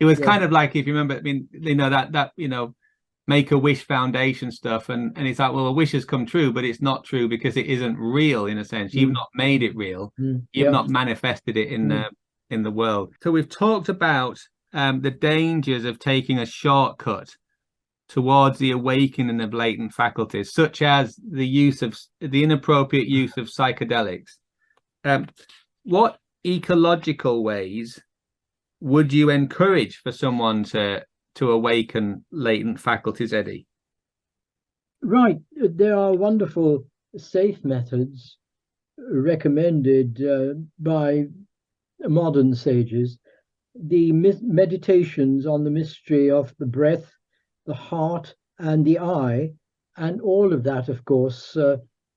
was kind of like, if you remember, I mean, that Make-A-Wish Foundation stuff, and it's like, well, a wish has come true, but it's not true because it isn't real in a sense. You've not made it real. You've not manifested it in the world. So we've talked about the dangers of taking a shortcut towards the awakening of latent faculties, such as the inappropriate use of psychedelics. What ecological ways would you encourage for someone to awaken latent faculties, Eddie? Right. There are wonderful safe methods recommended by modern sages. The meditations on the mystery of the breath, the heart, and the eye, and all of that, of course,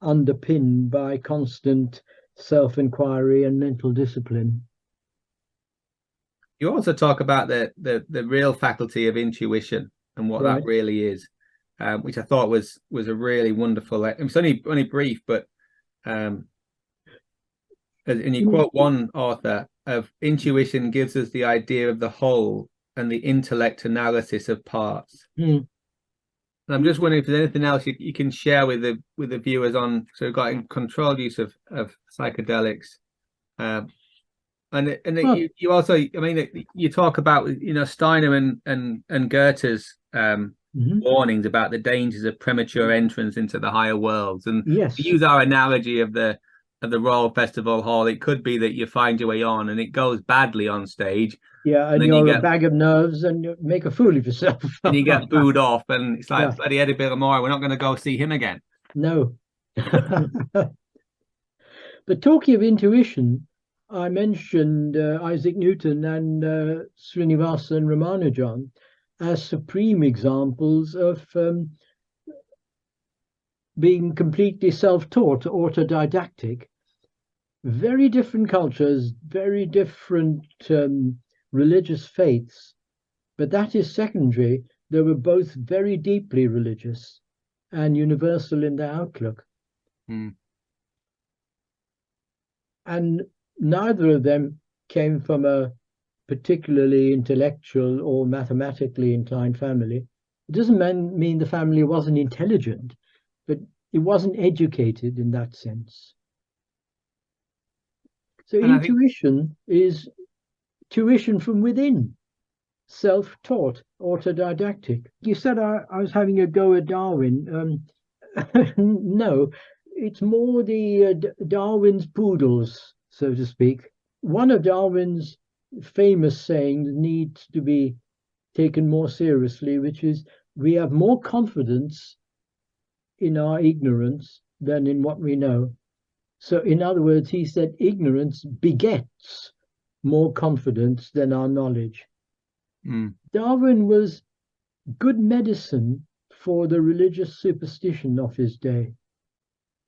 underpinned by constant self-inquiry and mental discipline. You also talk about the real faculty of intuition and what that really is, which I thought was a really wonderful. It's only brief, but and you quote one author of intuition gives us the idea of the whole and the intellect analysis of parts. And I'm just wondering if there's anything else you can share with the viewers on got controlled use of psychedelics. You also, I mean, you talk about Steiner and Goethe's warnings about the dangers of premature entrance into the higher worlds, and use our analogy of the Royal Festival Hall. It could be that you find your way on and it goes badly on stage. Yeah, and you're a bag of nerves and you make a fool of yourself. And you get booed off, and it's like, bloody Edi Bilimoria, we're not going to go see him again. No. But talking of intuition, I mentioned Isaac Newton and Srinivasa Ramanujan as supreme examples of being completely self-taught, autodidactic. Very different cultures, very different religious faiths, but that is secondary. They were both very deeply religious and universal in their outlook. And neither of them came from a particularly intellectual or mathematically inclined family. It doesn't mean the family wasn't intelligent, but it wasn't educated in that sense. So intuition is tuition from within, self-taught, autodidactic. You said I was having a go at Darwin. No, it's more the Darwin's poodles, so to speak. One of Darwin's famous sayings needs to be taken more seriously, which is, we have more confidence in our ignorance than in what we know. So in other words, he said ignorance begets more confidence than our knowledge. Darwin was good medicine for the religious superstition of his day.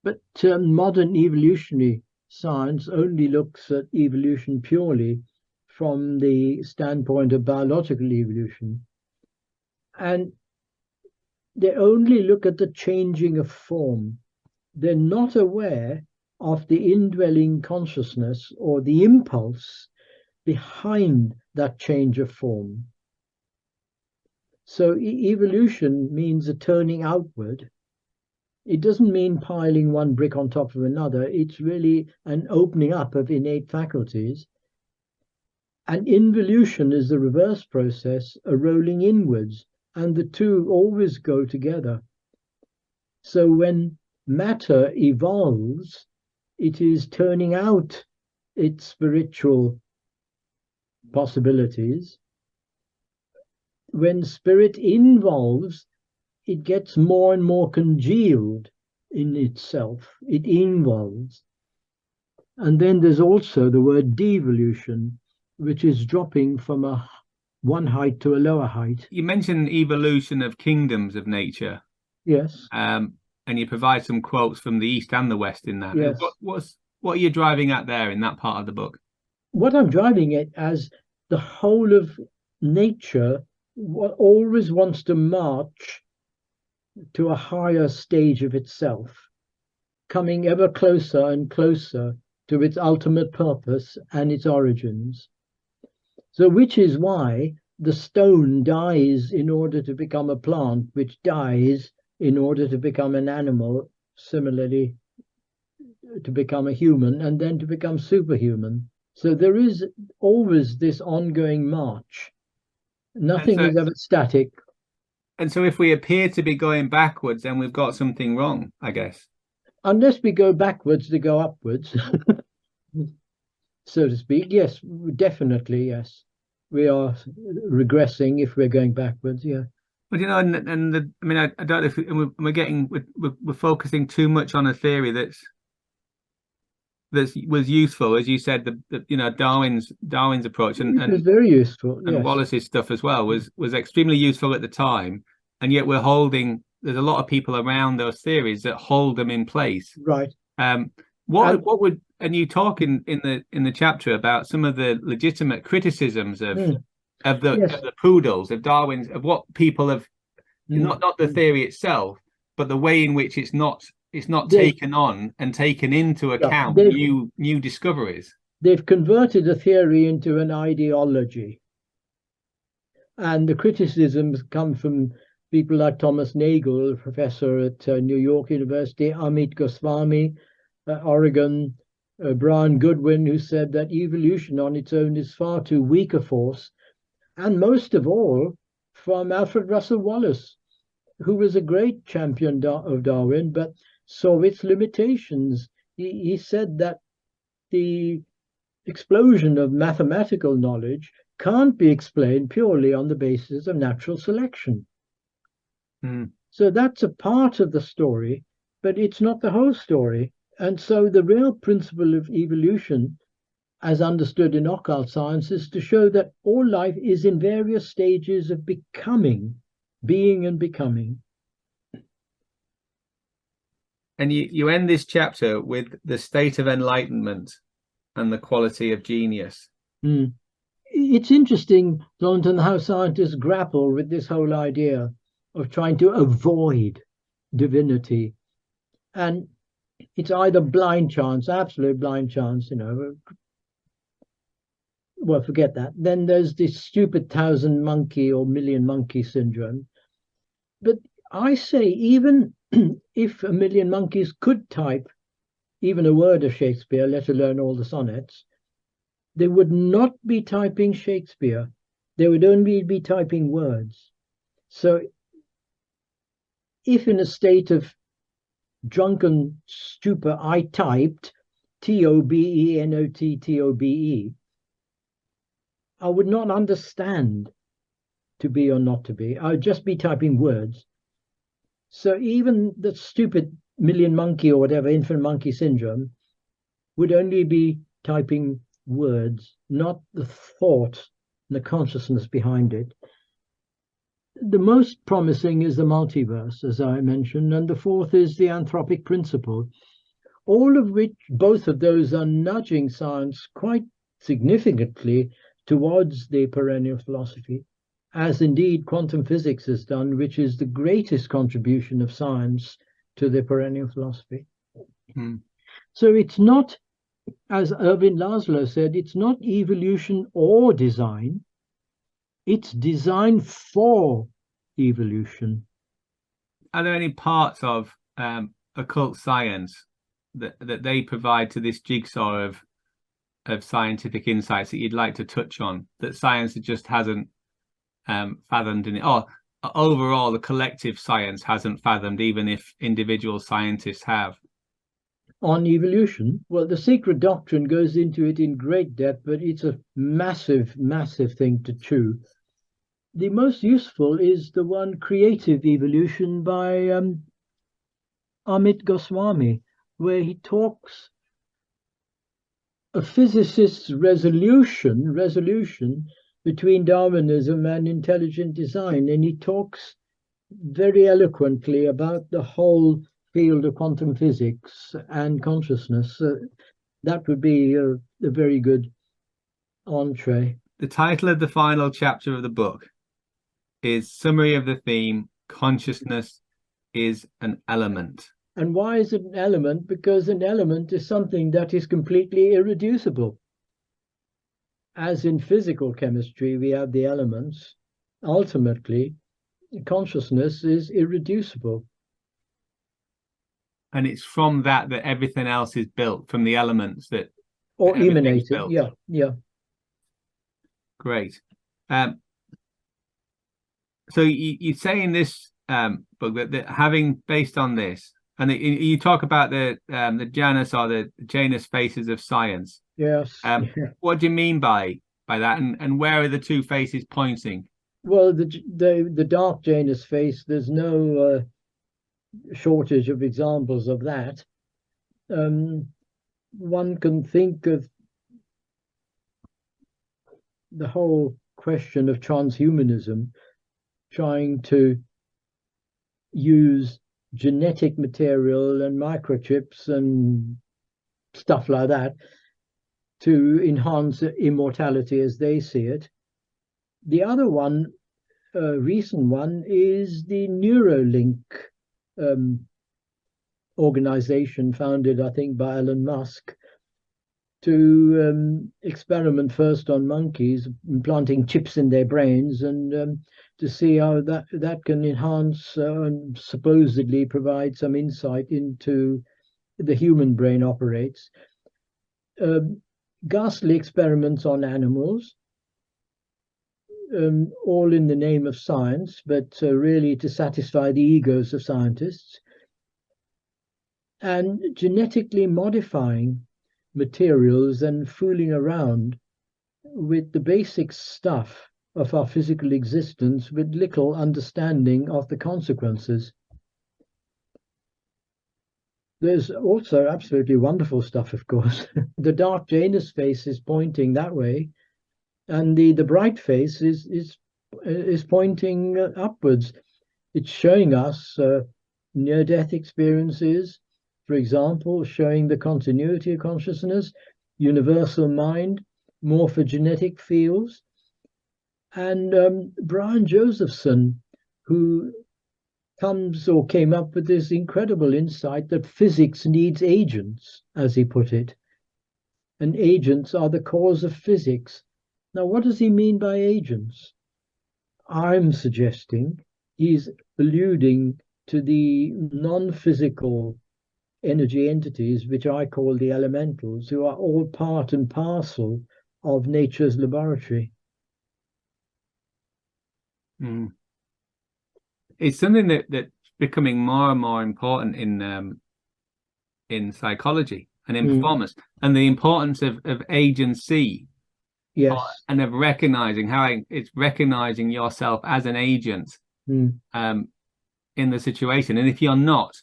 But modern evolutionary science only looks at evolution purely from the standpoint of biological evolution. And they only look at the changing of form. They're not aware of the indwelling consciousness or the impulse behind that change of form. So evolution means a turning outward. It doesn't mean piling one brick on top of another. It's really an opening up of innate faculties. And involution is the reverse process, a rolling inwards, and the two always go together. So when matter evolves, it is turning out its spiritual possibilities. When spirit involves, it gets more and more congealed in itself. It involves. And then there's also the word devolution, which is dropping from one height to a lower height. You mentioned evolution of kingdoms of nature. Yes. And you provide some quotes from the East and the West in that. Yes. What are you driving at there in that part of the book? What I'm driving at as the whole of nature always wants to march to a higher stage of itself, coming ever closer and closer to its ultimate purpose and its origins. So, which is why the stone dies in order to become a plant, which dies in order to become an animal, similarly to become a human, and then to become superhuman. So there is always this ongoing march. Nothing is ever static. And so if we appear to be going backwards, then we've got something wrong, I guess. Unless we go backwards to go upwards, so to speak. Yes, definitely, yes. We are regressing if we're going backwards, yeah. But I mean, I don't know if we're focusing too much on a theory that was useful, as you said, Darwin's approach It was very useful, and yes. Wallace's stuff as well was extremely useful at the time, and yet there's a lot of people around those theories that hold them in place. Right. What would, and you talk in the chapter about some of the legitimate criticisms of the poodles, of Darwin's, of what people have, not the theory itself, but the way in which it's not taken on and taken into account new discoveries. They've converted a theory into an ideology. And the criticisms come from people like Thomas Nagel, professor at New York University, Amit Goswami, Oregon, Brian Goodwin, who said that evolution on its own is far too weak a force. And most of all, from Alfred Russel Wallace, who was a great champion of Darwin, but saw its limitations. He said that the explosion of mathematical knowledge can't be explained purely on the basis of natural selection. So that's a part of the story, but it's not the whole story. And so the real principle of evolution, as understood in occult science, is to show that all life is in various stages of becoming, being and becoming. And you end this chapter with the state of enlightenment and the quality of genius. It's interesting, Jonathan, how scientists grapple with this whole idea of trying to avoid divinity. And it's either blind chance, absolute blind chance, well, forget that. Then there's this stupid 1,000 monkey or million monkey syndrome. But I say, even if a million monkeys could type even a word of Shakespeare, let alone all the sonnets, they would not be typing Shakespeare. They would only be typing words. So if in a state of drunken stupor I typed TOBENOTTOBE, I would not understand to be or not to be. I would just be typing words. So even the stupid million monkey or whatever, infant monkey syndrome, would only be typing words, not the thought and the consciousness behind it. The most promising is the multiverse, as I mentioned, and the fourth is the anthropic principle, all of which, both of those are nudging science quite significantly towards the perennial philosophy, as indeed quantum physics has done, which is the greatest contribution of science to the perennial philosophy. So it's not, as Erwin Laszlo said, it's not evolution or design, it's design for evolution. Are there any parts of occult science that they provide to this jigsaw of scientific insights that you'd like to touch on, that science just hasn't fathomed in it, or overall the collective science hasn't fathomed, even if individual scientists have? On evolution, well, the secret doctrine goes into it in great depth, but it's a massive, massive thing to chew. The most useful is the one, Creative Evolution, by Amit Goswami, where he talks a physicist's resolution between Darwinism and intelligent design, and he talks very eloquently about the whole field of quantum physics and consciousness. That would be a very good entree. The title of the final chapter of the book is Summary of the Theme, Consciousness is an Element. And why is it an element? Because an element is something that is completely irreducible. As in physical chemistry, we have the elements. Ultimately, consciousness is irreducible. And it's from that everything else is built, from the elements that Or everything's emanated. built. Yeah. Great. So you say in this book that having based on this, and you talk about the Janus or the Janus faces of science. Yes. What do you mean by that, and where are the two faces pointing? Well, the dark Janus face, there's no shortage of examples of that. One can think of the whole question of transhumanism, trying to use genetic material and microchips and stuff like that to enhance immortality as they see it. The other one, recent one, is the Neuralink organization founded, I think, by Elon Musk, to experiment first on monkeys, implanting chips in their brains, and to see how that can enhance and supposedly provide some insight into the human brain operates. Ghastly experiments on animals, all in the name of science, but really to satisfy the egos of scientists, and genetically modifying materials and fooling around with the basic stuff of our physical existence with little understanding of the consequences. There's also absolutely wonderful stuff, of course. The dark Janus face is pointing that way, and the bright face is pointing upwards. It's showing us near-death experiences, for example, showing the continuity of consciousness, universal mind, morphogenetic fields, and Brian Josephson, who came up with this incredible insight that physics needs agents, as he put it, and agents are the cause of physics. Now, what does he mean by agents? I'm suggesting he's alluding to the non-physical energy entities, which I call the elementals, who are all part and parcel of nature's laboratory. Mm. It's something that's becoming more and more important in psychology and in performance, and the importance of agency. Yes. And of recognizing how it's recognizing yourself as an agent in the situation, and if you're not,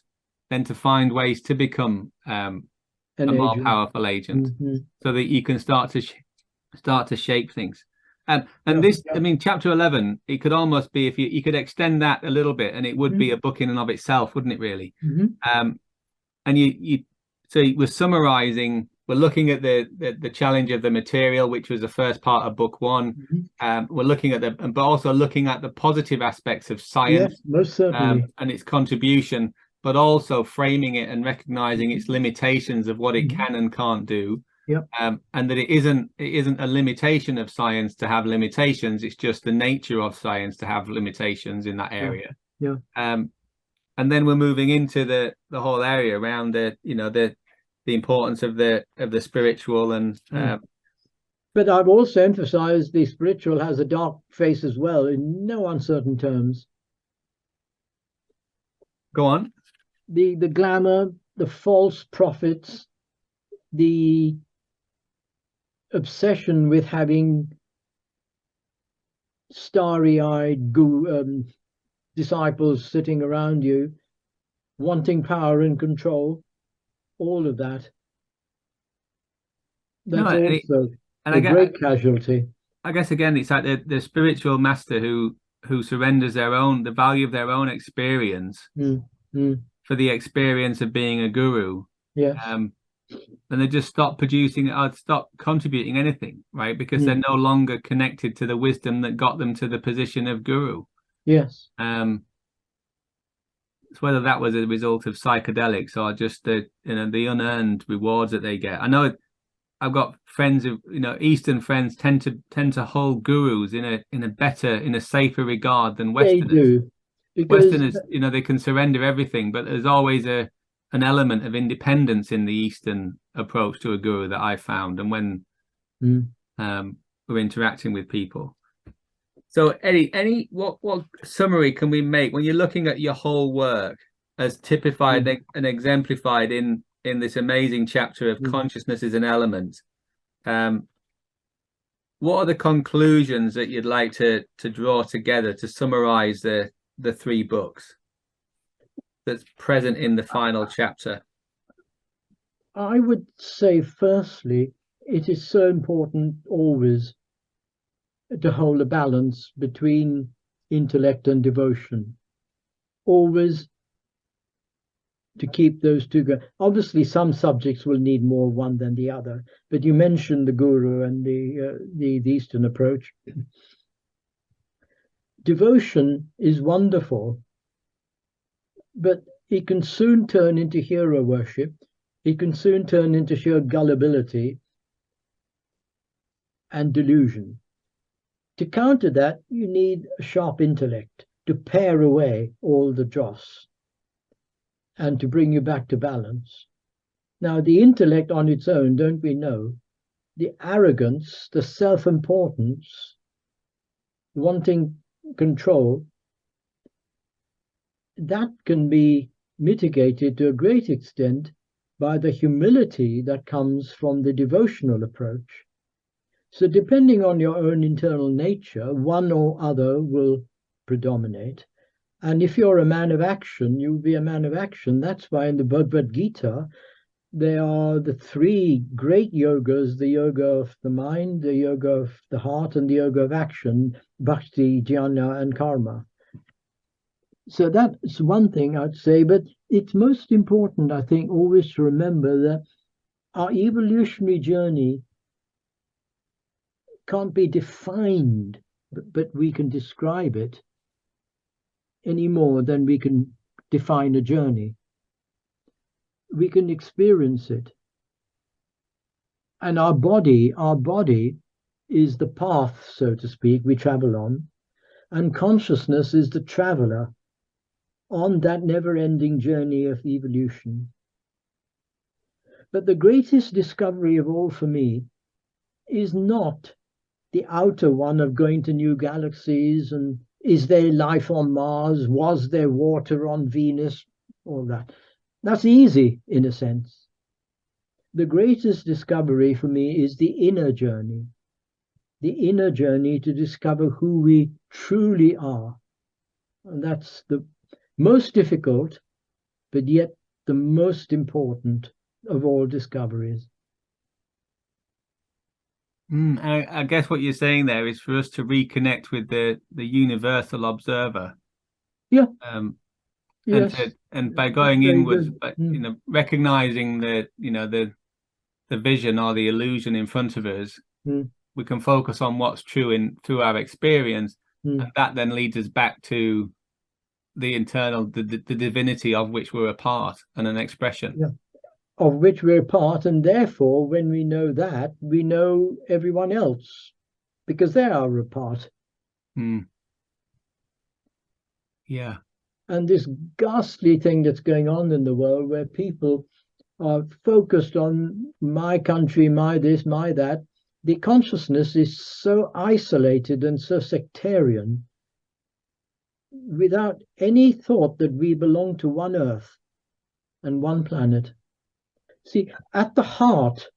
then to find ways to become a more powerful agent, so that you can start to shape things. And this, I mean, chapter 11, it could almost be, if you could extend that a little bit, and it would be a book in and of itself, wouldn't it, really? And so we're summarizing, we're looking at the challenge of the material, which was the first part of book one. We're looking at but also looking at the positive aspects of science, yes, most certainly, and its contribution, but also framing it and recognizing its limitations of what it can and can't do. And that it isn't a limitation of science to have limitations. It's just the nature of science to have limitations in that area. And then we're moving into the whole area around the importance of the spiritual and. But I've also emphasized the spiritual has a dark face as well, in no uncertain terms. Go on. The glamour, the false prophets, the obsession with having starry-eyed disciples sitting around you, wanting power and control, all of that. That's also a great casualty. I guess again, it's like the spiritual master who who surrenders the value of their own experience for the experience of being a guru. Yes. And they just stop producing or stop contributing anything, right? Because they're no longer connected to the wisdom that got them to the position of guru. Yes. It's whether that was a result of psychedelics or just the unearned rewards that they get. I know I've got friends who, Eastern friends tend to hold gurus in a safer regard than Westerners. They do. Because Westerners, they can surrender everything, but there's always an element of independence in the Eastern approach to a guru that I found, and when we're interacting with people. So, Eddie, what summary can we make when you're looking at your whole work as typified and exemplified in this amazing chapter of consciousness as an element? What are the conclusions that you'd like to draw together to summarize the 3 books that's present in the final chapter? I would say, firstly, it is so important always to hold a balance between intellect and devotion. Always to keep those two going. Obviously, some subjects will need more one than the other, but you mentioned the guru and the Eastern approach. Devotion is wonderful, but it can soon turn into hero worship. It can soon turn into sheer gullibility and delusion. To counter that, you need a sharp intellect to pare away all the dross and to bring you back to balance. Now, the intellect on its own, don't we know, the arrogance, the self-importance, wanting control, that can be mitigated to a great extent by the humility that comes from the devotional approach. So depending on your own internal nature, one or other will predominate. And if you're a man of action, you'll be a man of action. That's why in the Bhagavad Gita, there are the 3 great yogas, the yoga of the mind, the yoga of the heart, and the yoga of action, bhakti, jnana, and karma. So that's one thing I'd say, but it's most important, I think, always to remember that our evolutionary journey can't be defined, but we can describe it any more than we can define a journey. We can experience it. And our body is the path, so to speak, we travel on, and consciousness is the traveler on that never-ending journey of evolution. But the greatest discovery of all for me is not the outer one of going to new galaxies and is there life on Mars, was there water on Venus, all that. That's easy in a sense. The greatest discovery for me is the inner journey to discover who we truly are. And that's the most difficult, but yet the most important of all discoveries. I guess what you're saying there is for us to reconnect with the universal observer. Yeah. Yes. And by going inwards, recognizing the vision or the illusion in front of us, we can focus on what's true through our experience, and that then leads us back to the internal, the divinity of which we're a part and an expression. Yeah. Of which we're part, and therefore, when we know that, we know everyone else, because they are a part. Yeah. And this ghastly thing that's going on in the world, where people are focused on my country, my this, my that, the consciousness is so isolated and so sectarian, without any thought that we belong to one earth and one planet. See, at the heart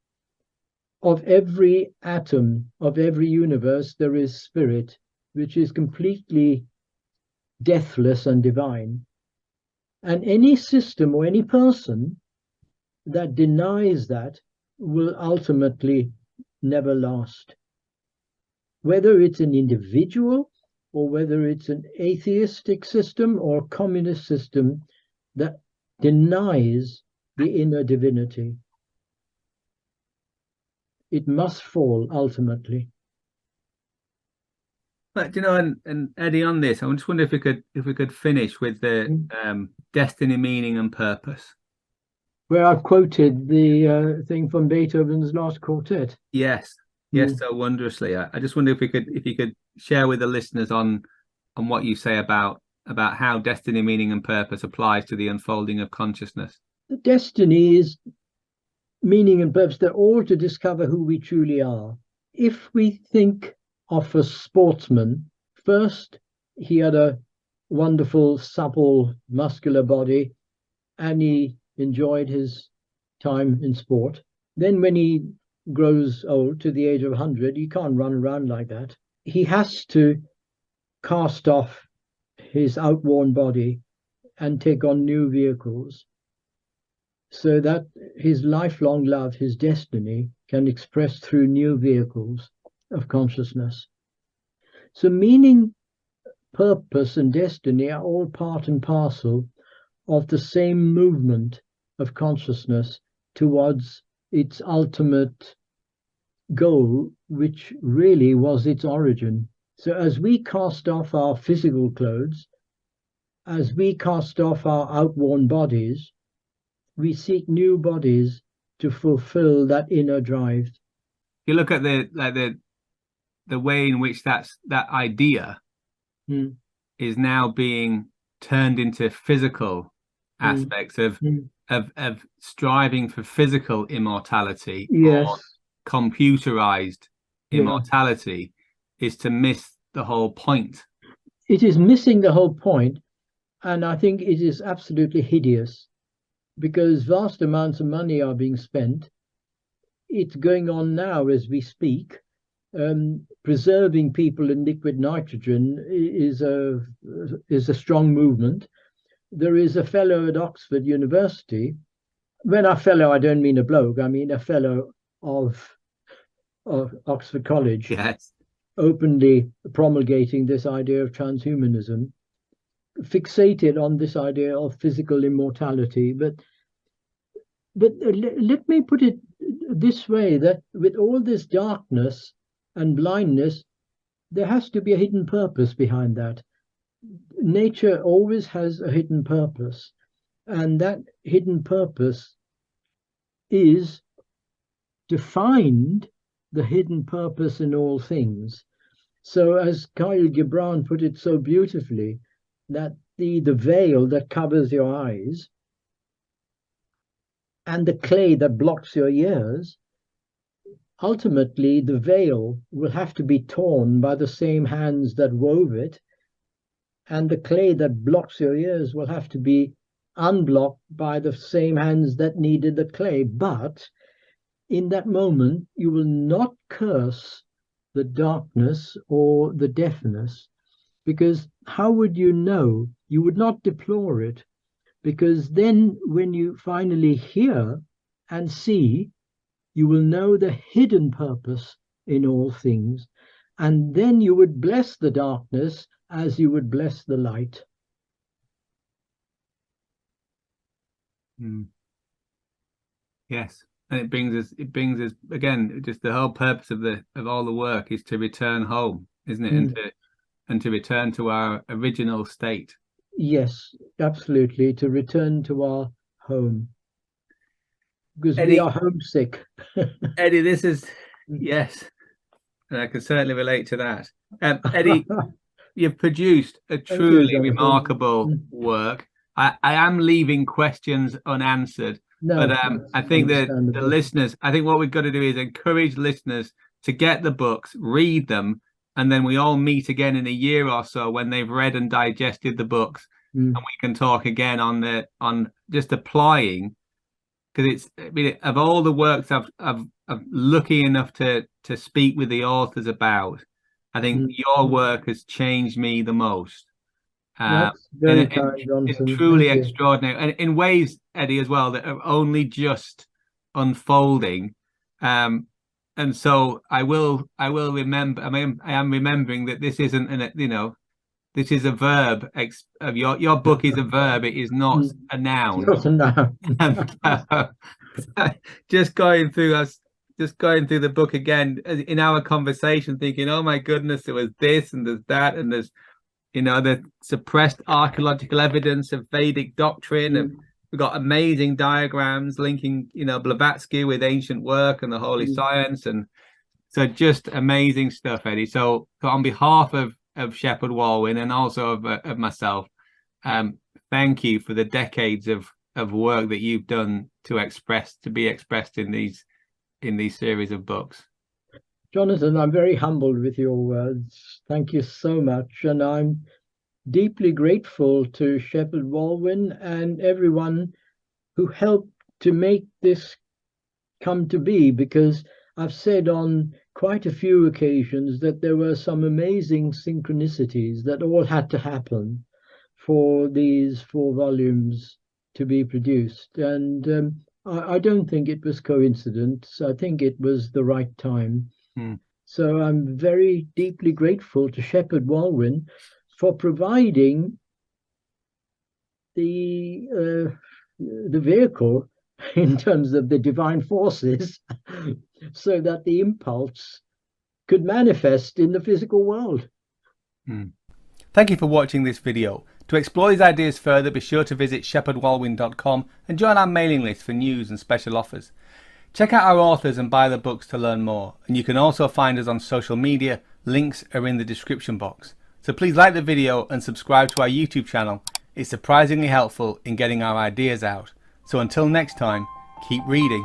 of every atom, of every universe, there is spirit, which is completely deathless and divine. And any system or any person that denies that will ultimately never last. Whether it's an individual or whether it's an atheistic system or a communist system that denies the inner divinity. It must fall ultimately. But and Eddie, on this, I just wonder if we could finish with the destiny, meaning, and purpose. Where I've quoted the thing from Beethoven's Last Quartet. Yes, yes, so wondrously. I just wonder if you could share with the listeners on what you say about how destiny, meaning, and purpose applies to the unfolding of consciousness. The destiny is meaning and purpose. They're all to discover who we truly are. If we think of a sportsman, first he had a wonderful, supple, muscular body, and he enjoyed his time in sport. Then when he grows old to the age of 100, he can't run around like that. He has to cast off his outworn body and take on new vehicles so that his lifelong love, his destiny, can express through new vehicles of consciousness. So meaning, purpose, and destiny are all part and parcel of the same movement of consciousness towards its ultimate goal, which really was its origin. So as we cast off our physical clothes, as we cast off our outworn bodies, we seek new bodies to fulfill that inner drive. You look at the way in which that idea is now being turned into physical aspects of striving for physical immortality, or computerized immortality, is to miss the whole point. It is missing the whole point, and I think it is absolutely hideous, because vast amounts of money are being spent. It's going on now as we speak. Preserving people in liquid nitrogen is a strong movement. There is a fellow at Oxford University. When a fellow, I don't mean a bloke, I mean a fellow of Oxford College, yes, openly promulgating this idea of transhumanism, fixated on this idea of physical immortality. But let me put it this way, that with all this darkness and blindness, there has to be a hidden purpose behind that. Nature always has a hidden purpose, and that hidden purpose is to find the hidden purpose in all things. So as Kyle Gibran put it so beautifully, that the veil that covers your eyes and the clay that blocks your ears, ultimately the veil will have to be torn by the same hands that wove it, and the clay that blocks your ears will have to be unblocked by the same hands that kneaded the clay. But in that moment, you will not curse the darkness or the deafness, because how would you know? You would not deplore it, because then when you finally hear and see, you will know the hidden purpose in all things, and then you would bless the darkness as you would bless the light. Yes, and it brings us again. Just the whole purpose of all the work is to return home, isn't it? And to return to our original state. Yes, absolutely. To return to our home, because Eddie, we are homesick. Eddie, this is yes, and I can certainly relate to that. Eddie, you've produced a truly remarkable work. I am leaving questions unanswered, but I think that the listeners, I think what we've got to do is encourage listeners to get the books, read them, and then we all meet again in a year or so when they've read and digested the books, and we can talk again on just applying. Because of all the works I've lucky enough to speak with the authors about, I think your work has changed me the most. That's very kind, Johnson. It's truly extraordinary, and in ways, Eddie, as well, that are only just unfolding. And so I will remember. I am remembering that this isn't This is a verb. Your book is a verb. It is not a noun. Not a noun. And, just going through the book again in our conversation, thinking, oh my goodness, there was this and there's that, and there's, you know, the suppressed archaeological evidence of Vedic doctrine, and we've got amazing diagrams linking, you know, Blavatsky with ancient work and the holy science, and so just amazing stuff, Eddie. So on behalf of Shepheard-Walwyn and also of myself, thank you for the decades of work that you've done to be expressed in these series of books. Jonathan, I'm very humbled with your words. Thank you so much. And I'm deeply grateful to Shepheard-Walwyn and everyone who helped to make this come to be, because I've said on quite a few occasions that there were some amazing synchronicities that all had to happen for these 4 volumes to be produced. And I don't think it was coincidence. I think it was the right time. So I'm very deeply grateful to Shepheard-Walwyn for providing the vehicle in terms of the divine forces so that the impulse could manifest in the physical world. Thank you for watching this video. To explore these ideas further, be sure to visit Shepheard-Walwyn.com and join our mailing list for news and special offers. Check out our authors and buy the books to learn more, and you can also find us on social media. Links are in the description box. So please like the video and subscribe to our YouTube channel. It's surprisingly helpful in getting our ideas out. So until next time, keep reading.